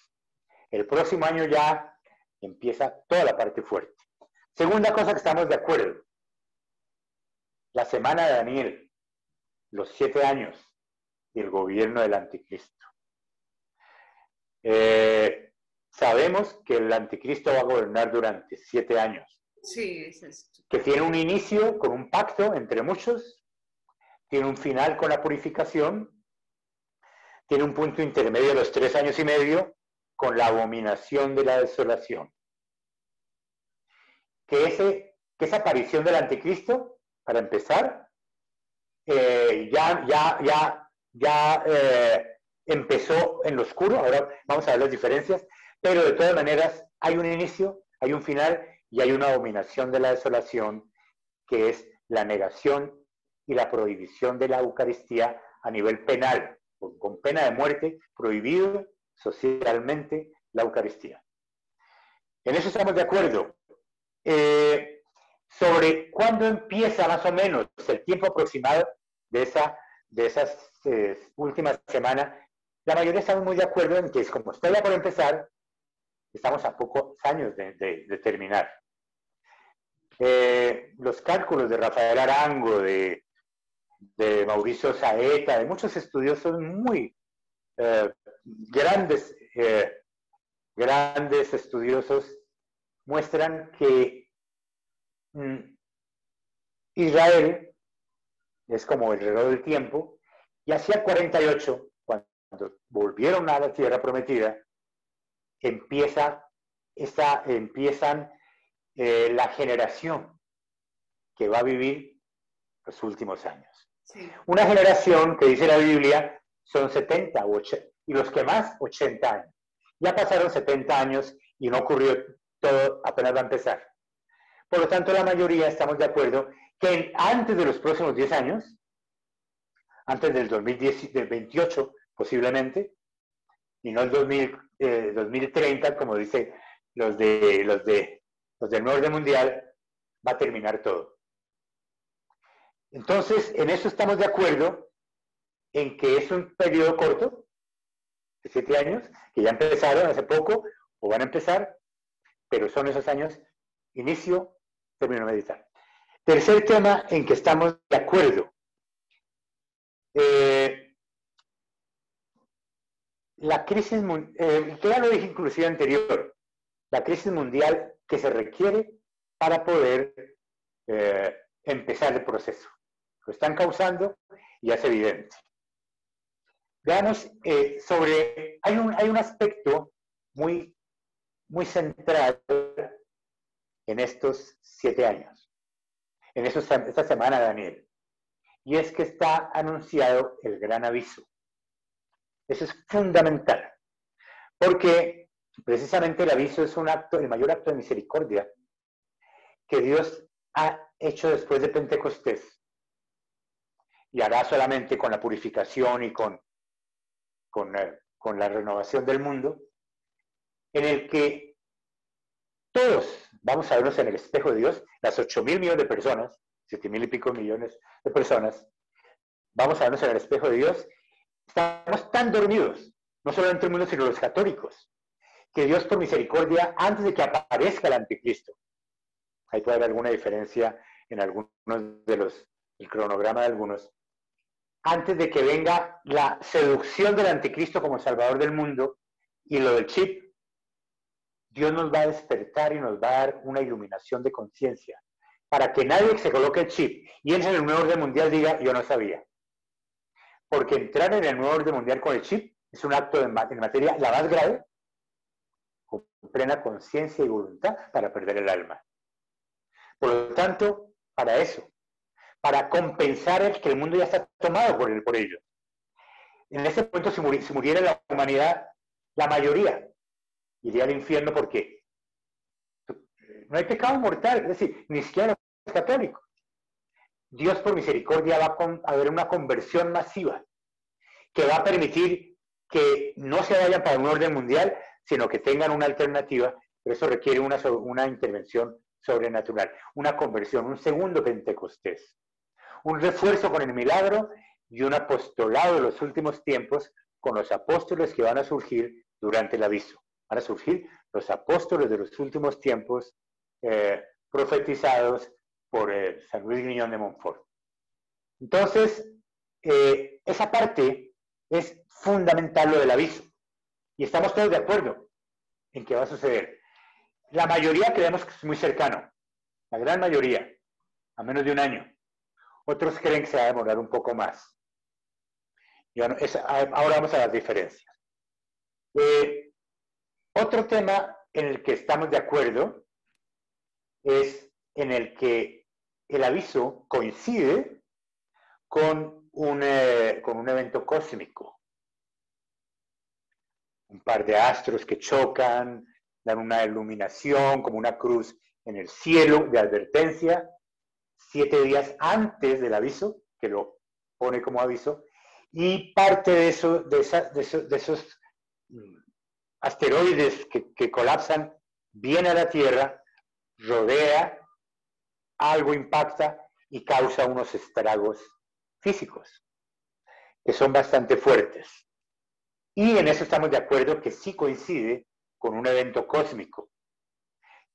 El próximo año ya empieza toda la parte fuerte. Segunda cosa que estamos de acuerdo, la semana de Daniel, los 7 años y el gobierno del anticristo. Sabemos que el anticristo va a gobernar durante 7 años. Sí, es esto. Que tiene un inicio con un pacto entre muchos, tiene un final con la purificación, tiene un punto intermedio de los 3 años y medio con la abominación de la desolación. Que esa aparición del anticristo, para empezar, empezó en lo oscuro. Ahora vamos a ver las diferencias, pero de todas maneras hay un inicio, hay un final y hay una abominación de la desolación, que es la negación y la prohibición de la Eucaristía a nivel penal, con pena de muerte, prohibido socialmente la Eucaristía. En eso estamos de acuerdo. Sobre cuándo empieza más o menos el tiempo aproximado de esas últimas semanas, la mayoría estamos muy de acuerdo en que es como está ya por empezar, estamos a pocos años de terminar. Los cálculos de Rafael Arango, de Mauricio Saeta, de muchos estudiosos muy grandes estudiosos, muestran que Israel es como el reloj del tiempo, y hacia 48, cuando volvieron a la tierra prometida, empiezan la generación que va a vivir los últimos años. Sí. Una generación que dice la Biblia son 70 o 80, y los que más 80 años. Ya pasaron 70 años y no ocurrió todo, apenas va a empezar. Por lo tanto, la mayoría estamos de acuerdo que antes de los próximos 10 años, antes del 2028 posiblemente, y no el 2030, como dicen los del nuevo orden mundial, va a terminar todo. Entonces, en eso estamos de acuerdo, en que es un periodo corto, de 7 años, que ya empezaron hace poco, o van a empezar, pero son esos años, inicio, término, meditar. Tercer tema en que estamos de acuerdo. La crisis, que ya lo dije inclusive anterior, la crisis mundial que se requiere para poder empezar el proceso. Lo están causando y ya es evidente. Veamos hay un aspecto muy central en estos 7 años, en esta semana, Daniel, y es que está anunciado el gran aviso. Eso es fundamental, porque precisamente el aviso es el mayor acto de misericordia que Dios ha hecho después de Pentecostés, y hará solamente con la purificación y con la renovación del mundo, en el que todos vamos a vernos en el espejo de Dios, las 8.000 millones de personas, 7.000 y pico millones de personas, vamos a vernos en el espejo de Dios. Estamos tan dormidos, no solo en el mundo, sino los católicos, que Dios por misericordia, antes de que aparezca el anticristo, ahí puede haber alguna diferencia en algunos el cronograma de algunos, antes de que venga la seducción del anticristo como salvador del mundo y lo del chip, Dios nos va a despertar y nos va a dar una iluminación de conciencia para que nadie que se coloque el chip y entre en el nuevo orden mundial diga, yo no sabía. Porque entrar en el nuevo orden mundial con el chip es un acto en materia la más grave, con plena conciencia y voluntad para perder el alma. Por lo tanto, para eso, para compensar el que el mundo ya está tomado por ello. En ese momento, si muriera la humanidad, la mayoría iría al infierno porque no hay pecado mortal, es decir, ni siquiera los católicos. Dios por misericordia va a haber una conversión masiva que va a permitir que no se vayan para un orden mundial, sino que tengan una alternativa, pero eso requiere una intervención sobrenatural, una conversión, un segundo Pentecostés, un refuerzo con el milagro y un apostolado de los últimos tiempos con los apóstoles que van a surgir durante el aviso. Van a surgir los apóstoles de los últimos tiempos profetizados por San Luis Griñón de Montfort. Entonces, esa parte es fundamental, lo del aviso. Y estamos todos de acuerdo en que va a suceder. La mayoría creemos que es muy cercano, la gran mayoría, a menos de un año. Otros creen que se va a demorar un poco más. Y bueno, ahora vamos a las diferencias. Otro tema en el que estamos de acuerdo es en el que el aviso coincide con un evento cósmico. Un par de astros que chocan, dan una iluminación como una cruz en el cielo de advertencia, 7 días antes del aviso, que lo pone como aviso, y parte de esos asteroides que colapsan, viene a la Tierra, rodea, algo impacta y causa unos estragos físicos, que son bastante fuertes. Y en eso estamos de acuerdo que sí coincide con un evento cósmico,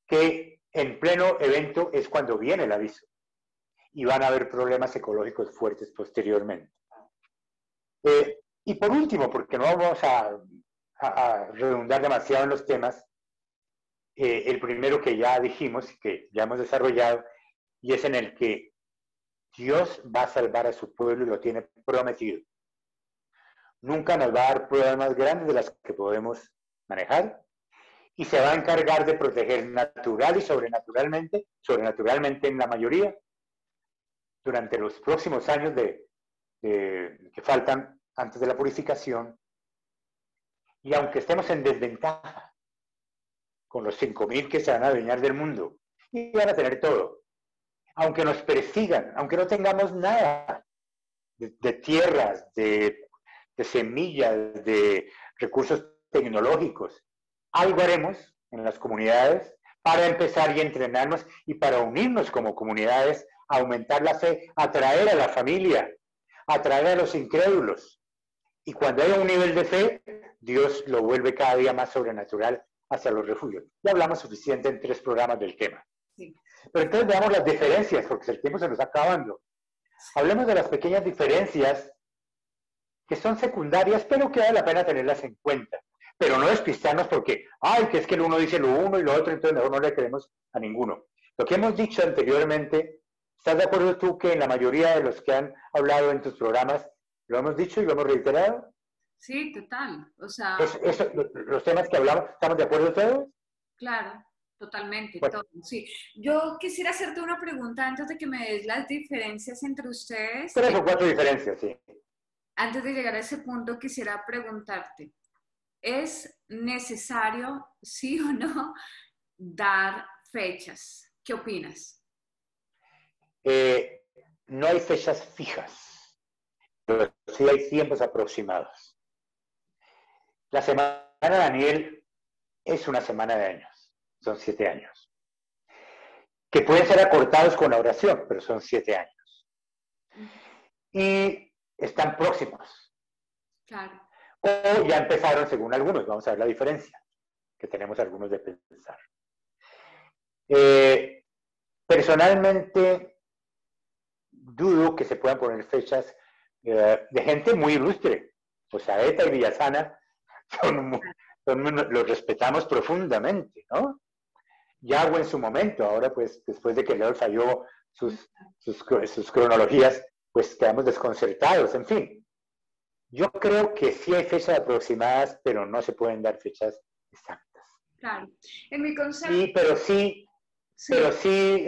que en pleno evento es cuando viene el aviso, y van a haber problemas ecológicos fuertes posteriormente. Y por último, porque no vamos a redundar demasiado en los temas, el primero que ya dijimos, que ya hemos desarrollado, y es en el que Dios va a salvar a su pueblo y lo tiene prometido. Nunca nos va a dar pruebas más grandes de las que podemos manejar, y se va a encargar de proteger natural y sobrenaturalmente en la mayoría, durante los próximos años que faltan antes de la purificación, y aunque estemos en desventaja con los 5.000 que se van a adueñar del mundo y van a tener todo, aunque nos persigan, aunque no tengamos nada de tierras, de semillas, de recursos tecnológicos, algo haremos en las comunidades para empezar y entrenarnos y para unirnos como comunidades, a aumentar la fe, atraer a la familia, atraer a los incrédulos. Y cuando haya un nivel de fe, Dios lo vuelve cada día más sobrenatural hacia los refugios. Ya hablamos suficiente en 3 programas del tema. Sí. Pero entonces veamos las diferencias, porque el tiempo se nos está acabando. Hablemos de las pequeñas diferencias que son secundarias, pero que vale la pena tenerlas en cuenta. Pero no despistarnos porque, que es que el uno dice lo uno y lo otro, entonces mejor no le creemos a ninguno. Lo que hemos dicho anteriormente, ¿estás de acuerdo tú que en la mayoría de los que han hablado en tus programas lo hemos dicho y lo hemos reiterado? Sí, total. O sea, los temas que hablamos, ¿estamos de acuerdo todos? claro, totalmente. Bueno. Todo, sí. Yo quisiera hacerte una pregunta antes de que me des las diferencias entre ustedes. 3 o 4 diferencias, sí. Antes de llegar a ese punto, quisiera preguntarte, ¿es necesario, sí o no, dar fechas? ¿Qué opinas? No hay fechas fijas, pero sí hay tiempos aproximados. La semana de Daniel es una semana de años, son 7 años, que pueden ser acortados con la oración, pero son 7 años. Y están próximos. Claro. O ya empezaron según algunos, vamos a ver la diferencia, que tenemos algunos de pensar. Personalmente, dudo que se puedan poner fechas de gente muy ilustre. O sea, Eta y Villasana los respetamos profundamente, ¿no? Yagüe en su momento, ahora pues después de que Leo falló sus cronologías, pues quedamos desconcertados, en fin. Yo creo que sí hay fechas aproximadas, pero no se pueden dar fechas exactas. Claro. En mi concepto... Sí, pero sí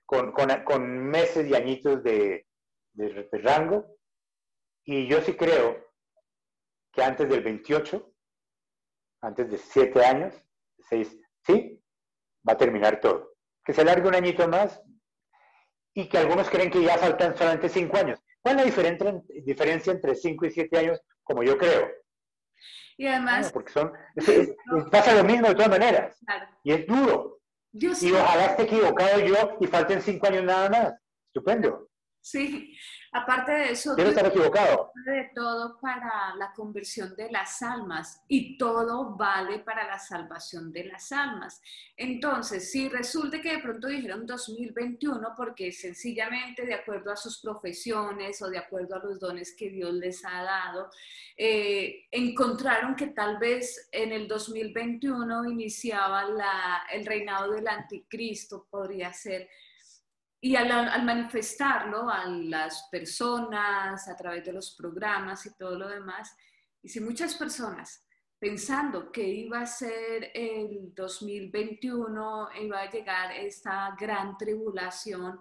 con meses y añitos de rango. Y yo sí creo que antes del 28, antes de 7 años, 6, sí, va a terminar todo. Que se alargue un añito más y que algunos creen que ya faltan solamente 5 años. ¿Cuál es la diferencia entre 5 y 7 años, como yo creo? Y además... Porque pasa lo mismo de todas maneras. Claro. Y es duro. Y ojalá esté equivocado yo y falten 5 años nada más. Estupendo. Sí, aparte de eso, Quiero estar equivocado. De todo para la conversión de las almas y todo vale para la salvación de las almas. Entonces, si resulta que de pronto dijeron 2021 porque sencillamente de acuerdo a sus profesiones o de acuerdo a los dones que Dios les ha dado, encontraron que tal vez en el 2021 iniciaba el reinado del anticristo, podría ser. Y al manifestarlo a las personas, a través de los programas y todo lo demás, y si muchas personas pensando que iba a ser el 2021, iba a llegar esta gran tribulación,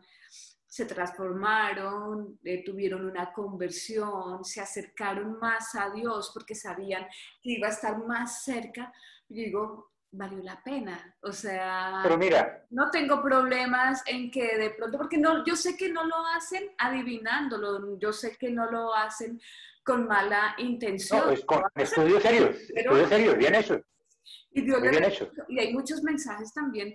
se transformaron, tuvieron una conversión, se acercaron más a Dios porque sabían que iba a estar más cerca, yo digo, valió la pena, o sea, pero mira, no tengo problemas en que de pronto, porque no, yo sé que no lo hacen adivinándolo, yo sé que no lo hacen con mala intención. No, es con estudios serios, bien hechos. Y Dios bien hecho. Y hay muchos mensajes también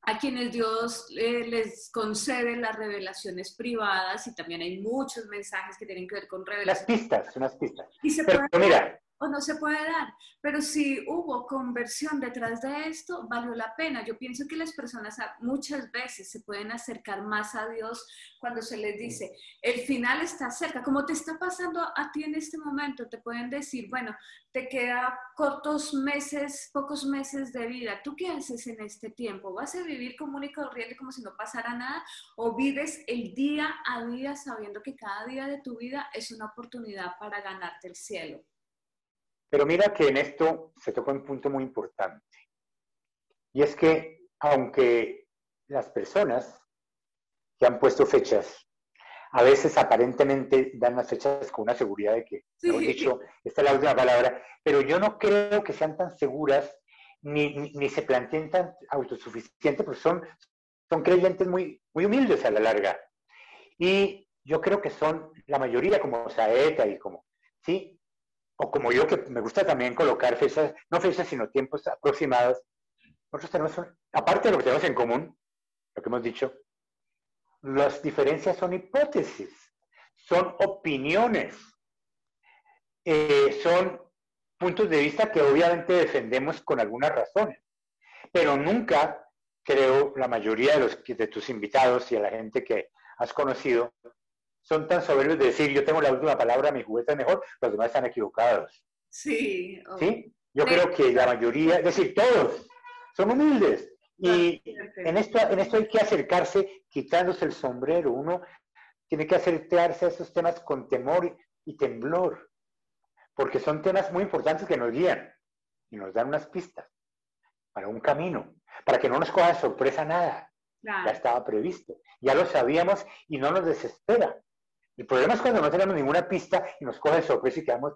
a quienes Dios les concede las revelaciones privadas y también hay muchos mensajes que tienen que ver con revelaciones. Unas pistas. Y se pero puede mira, o no se puede dar, pero si hubo conversión detrás de esto, valió la pena. Yo pienso que las personas muchas veces se pueden acercar más a Dios cuando se les dice, el final está cerca, como te está pasando a ti en este momento, te pueden decir, bueno, te queda pocos meses de vida, ¿tú qué haces en este tiempo? ¿Vas a vivir común y corriente como si no pasara nada? ¿O vives el día a día sabiendo que cada día de tu vida es una oportunidad para ganarte el cielo? Pero mira que en esto se toca un punto muy importante. Y es que, aunque las personas que han puesto fechas. A veces aparentemente dan las fechas con una seguridad de que, mejor dicho, esta es la última palabra, pero yo no creo que sean tan seguras ni se planteen tan autosuficientes, porque son creyentes muy, muy humildes a la larga. Y yo creo que son la mayoría como Saeta y como, ¿sí? O como yo, que me gusta también colocar fechas, no fechas, sino tiempos aproximados. Nosotros tenemos, aparte de lo que tenemos en común, lo que hemos dicho, las diferencias son hipótesis, son opiniones, son puntos de vista que obviamente defendemos con algunas razones, pero nunca, creo, la mayoría de tus invitados y a la gente que has conocido, son tan soberbios de decir, yo tengo la última palabra, mi juguete es mejor, los demás están equivocados. Sí. ¿Sí? Yo creo que la mayoría, es decir, todos, son humildes. Y en esto hay que acercarse quitándose el sombrero. Uno tiene que acercarse a esos temas con temor y temblor, porque son temas muy importantes que nos guían y nos dan unas pistas para un camino, para que no nos coja de sorpresa nada. Claro. Ya estaba previsto, ya lo sabíamos y no nos desespera. El problema es cuando no tenemos ninguna pista y nos coge de sorpresa y quedamos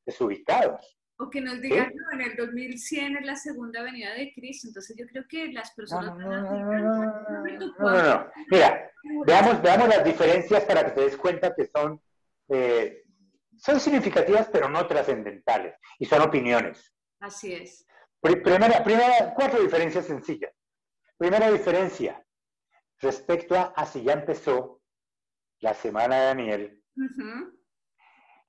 desubicados. O que nos digan, ¿sí? No, en el 2100 es la segunda venida de Cristo. Entonces yo creo que las personas... No. Mira, veamos las diferencias para que te des cuenta que son significativas, pero no trascendentales. Y son opiniones. Así es. Primera, 4 diferencias sencillas. Primera diferencia, respecto a si ya empezó la semana de Daniel,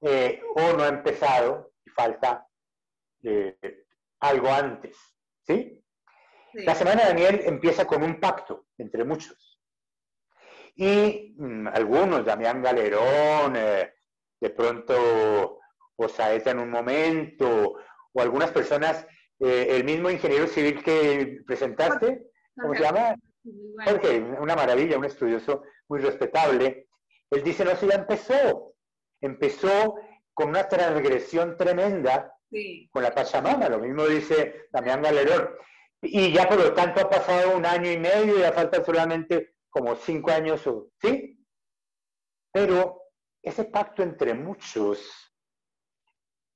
o no ha empezado y falta algo antes, ¿sí? Sí. La semana de Daniel empieza con un pacto entre muchos. Y algunos, Damián Galerón, de pronto Osaeta en un momento, o algunas personas, el mismo ingeniero civil que presentaste, ¿cómo se llama? Jorge, una maravilla, un estudioso muy respetable. Él dice, no, si ya empezó con una transgresión tremenda, sí, con la Pachamama, lo mismo dice Damián Galerón. Y ya por lo tanto ha pasado 1 año y medio, ya faltan solamente como 5 años, ¿sí? Pero ese pacto entre muchos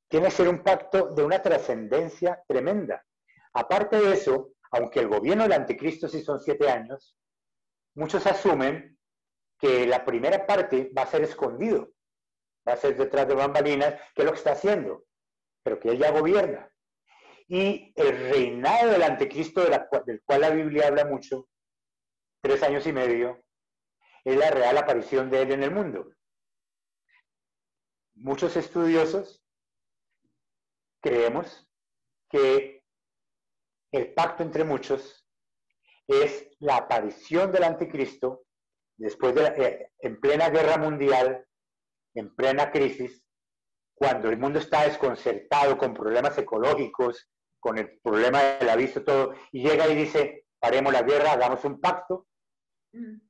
tiene que ser un pacto de una trascendencia tremenda. Aparte de eso, aunque el gobierno del anticristo sí son 7 años, muchos asumen que la primera parte va a ser escondido, va a ser detrás de bambalinas, que es lo que está haciendo, pero que ella gobierna. Y el reinado del anticristo, del cual la Biblia habla mucho, 3 años y medio, es la real aparición de él en el mundo. Muchos estudiosos creemos que el pacto entre muchos es la aparición del anticristo después en plena guerra mundial, en plena crisis, cuando el mundo está desconcertado con problemas ecológicos, con el problema del aviso, todo, y llega y dice, paremos la guerra, hagamos un pacto,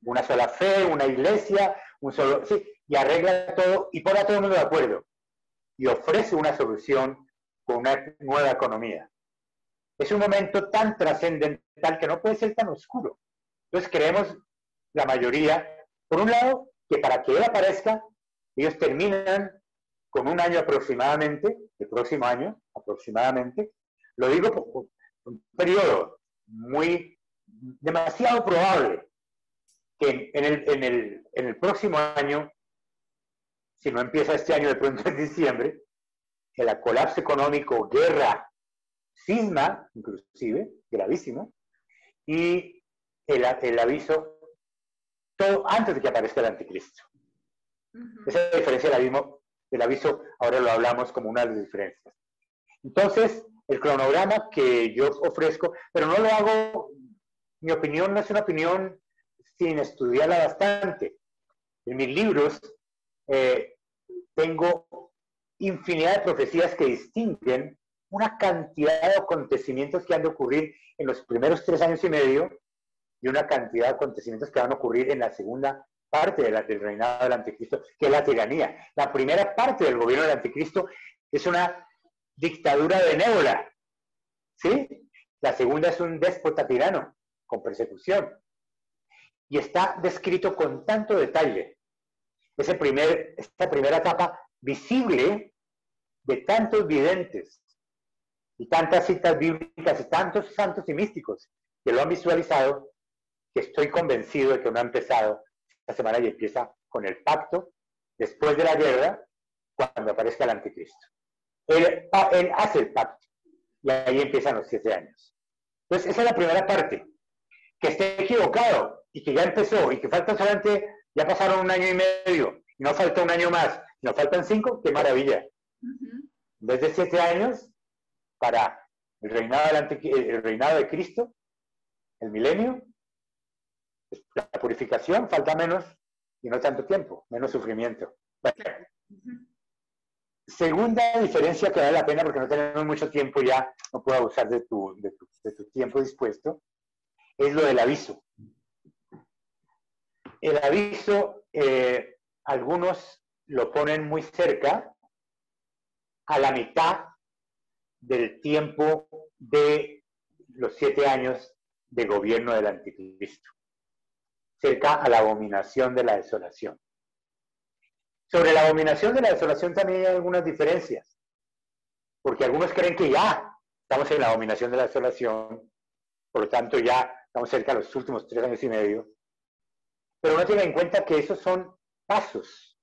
una sola fe, una iglesia, sí, y arregla todo, y pone a todo el mundo de acuerdo, y ofrece una solución con una nueva economía. Es un momento tan trascendental que no puede ser tan oscuro. Entonces creemos, la mayoría, por un lado, que para que él aparezca, ellos terminan con 1 año aproximadamente, el próximo año aproximadamente, lo digo por un periodo demasiado probable, que en el próximo año, si no empieza este año de pronto en diciembre, el colapso económico, guerra, cisma, inclusive, gravísimo, y el aviso, todo antes de que aparezca el anticristo. Esa diferencia del aviso, ahora lo hablamos como una de las diferencias. Entonces, el cronograma que yo ofrezco, pero no lo hago, mi opinión no es una opinión sin estudiarla bastante. En mis libros tengo infinidad de profecías que distinguen una cantidad de acontecimientos que han de ocurrir en los primeros 3 años y medio y una cantidad de acontecimientos que van a ocurrir en la segunda parte del reinado del anticristo, que es la tiranía. La primera parte del gobierno del anticristo es una dictadura benévola, ¿sí? La segunda es un déspota tirano, con persecución. y está descrito con tanto detalle. Esta primera etapa visible de tantos videntes y tantas citas bíblicas y tantos santos y místicos que lo han visualizado, que estoy convencido de que no ha empezado esta semana y empieza con el pacto después de la guerra, cuando aparezca el anticristo. Él hace el pacto y ahí empiezan los 7 años. Entonces, esa es la primera parte. Que esté equivocado y que ya empezó y que falta solamente, ya pasaron 1 año y medio, y no falta 1 año más, y nos faltan 5, qué maravilla. En vez de 7 años para el reinado de Cristo, el milenio, la purificación, falta menos y no tanto tiempo, menos sufrimiento. Bueno, segunda diferencia que vale la pena, porque no tenemos mucho tiempo ya, no puedo abusar de tu tiempo dispuesto, es lo del aviso. El aviso, algunos lo ponen muy cerca, a la mitad del tiempo de los 7 años de gobierno del anticristo, cerca a la abominación de la desolación. Sobre la abominación de la desolación también hay algunas diferencias, porque algunos creen que ya estamos en la abominación de la desolación, por lo tanto ya estamos cerca de los últimos 3 años y medio, pero no tienen en cuenta que esos son pasos.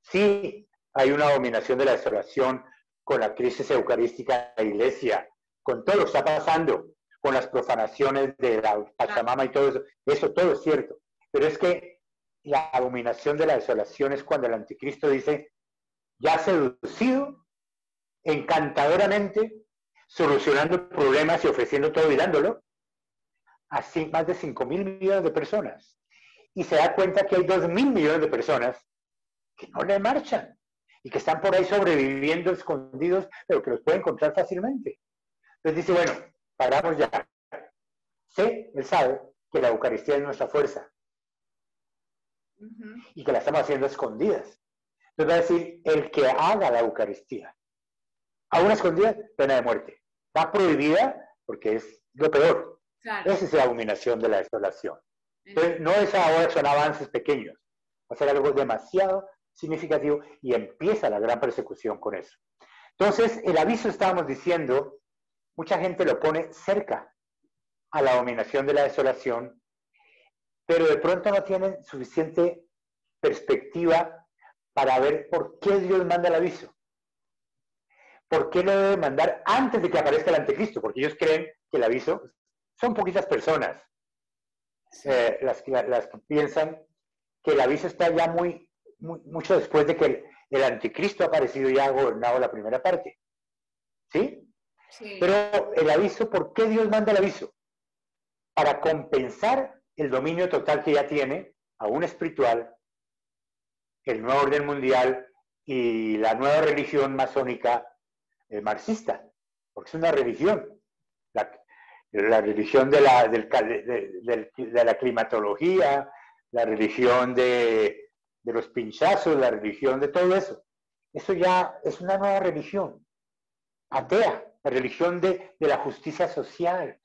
Sí hay una abominación de la desolación con la crisis eucarística de la iglesia, con todo lo que está pasando, con las profanaciones de la Pachamama y todo eso todo es cierto, pero es que la abominación de la desolación es cuando el anticristo dice, ya seducido, encantadoramente, solucionando problemas y ofreciendo todo y dándolo, así más de 5.000 millones de personas. Y se da cuenta que hay 2.000 millones de personas que no le marchan y que están por ahí sobreviviendo escondidos, pero que los puede encontrar fácilmente. Entonces dice, bueno, paramos ya. Él sabe que la Eucaristía es nuestra fuerza y que la estamos haciendo escondidas. Entonces va a decir, el que haga la Eucaristía, a una escondida, pena de muerte. Está prohibida porque es lo peor. Claro. Esa es la abominación de la desolación. Entonces, no es ahora, son avances pequeños. Va a ser algo demasiado significativo y empieza la gran persecución con eso. Entonces, el aviso, estábamos diciendo, mucha gente lo pone cerca a la abominación de la desolación, pero de pronto no tienen suficiente perspectiva para ver por qué Dios manda el aviso. ¿Por qué lo debe mandar antes de que aparezca el anticristo? Porque ellos creen que el aviso son poquitas personas las que piensan que el aviso está ya mucho después de que el anticristo ha aparecido y ha gobernado la primera parte. ¿Sí? Sí. Pero el aviso, ¿por qué Dios manda el aviso? Para compensar el dominio total que ya tiene, aún espiritual, el nuevo orden mundial y la nueva religión masónica marxista, porque es una religión. La religión de la climatología, la religión de los pinchazos, la religión de todo eso. Eso ya es una nueva religión, atea, la religión de la justicia social,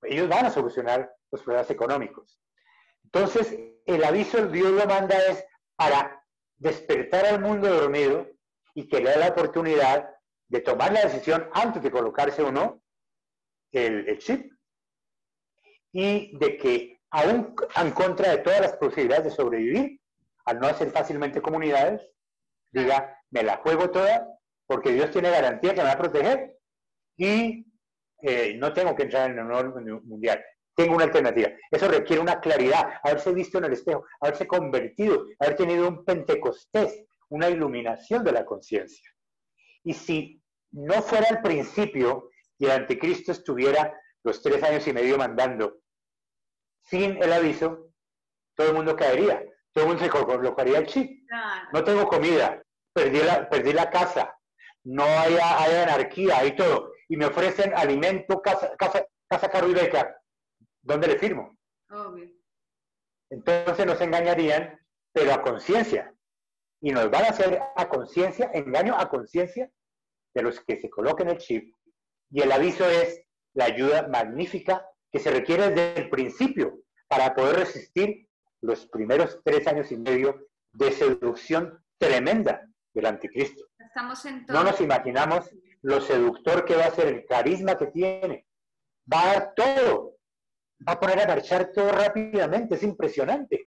ellos van a solucionar los problemas económicos. Entonces, el aviso Dios lo manda es para despertar al mundo dormido y que le da la oportunidad de tomar la decisión antes de colocarse o no el chip, y de que aún en contra de todas las posibilidades de sobrevivir, al no hacer fácilmente comunidades, diga, me la juego toda porque Dios tiene garantía que me va a proteger y no tengo que entrar en el orden mundial. Tengo una alternativa. Eso requiere una claridad, haberse visto en el espejo, haberse convertido, haber tenido un Pentecostés, una iluminación de la conciencia. Y si no fuera al principio y el anticristo estuviera los 3 años y medio mandando sin el aviso, todo el mundo caería, todo el mundo se colocaría el chip. No tengo comida, perdí la casa, no hay anarquía, hay todo. Y me ofrecen alimento, casa, carro y beca. ¿Dónde le firmo? Obvio. Entonces nos engañarían, pero a conciencia. Y nos van a hacer a conciencia, engaño a conciencia de los que se coloquen el chip. Y el aviso es la ayuda magnífica que se requiere desde el principio, para poder resistir los primeros 3 años y medio de seducción tremenda del anticristo. No nos imaginamos lo seductor que va a ser, el carisma que tiene. Va a dar todo. Va a poner a marchar todo rápidamente. Es impresionante.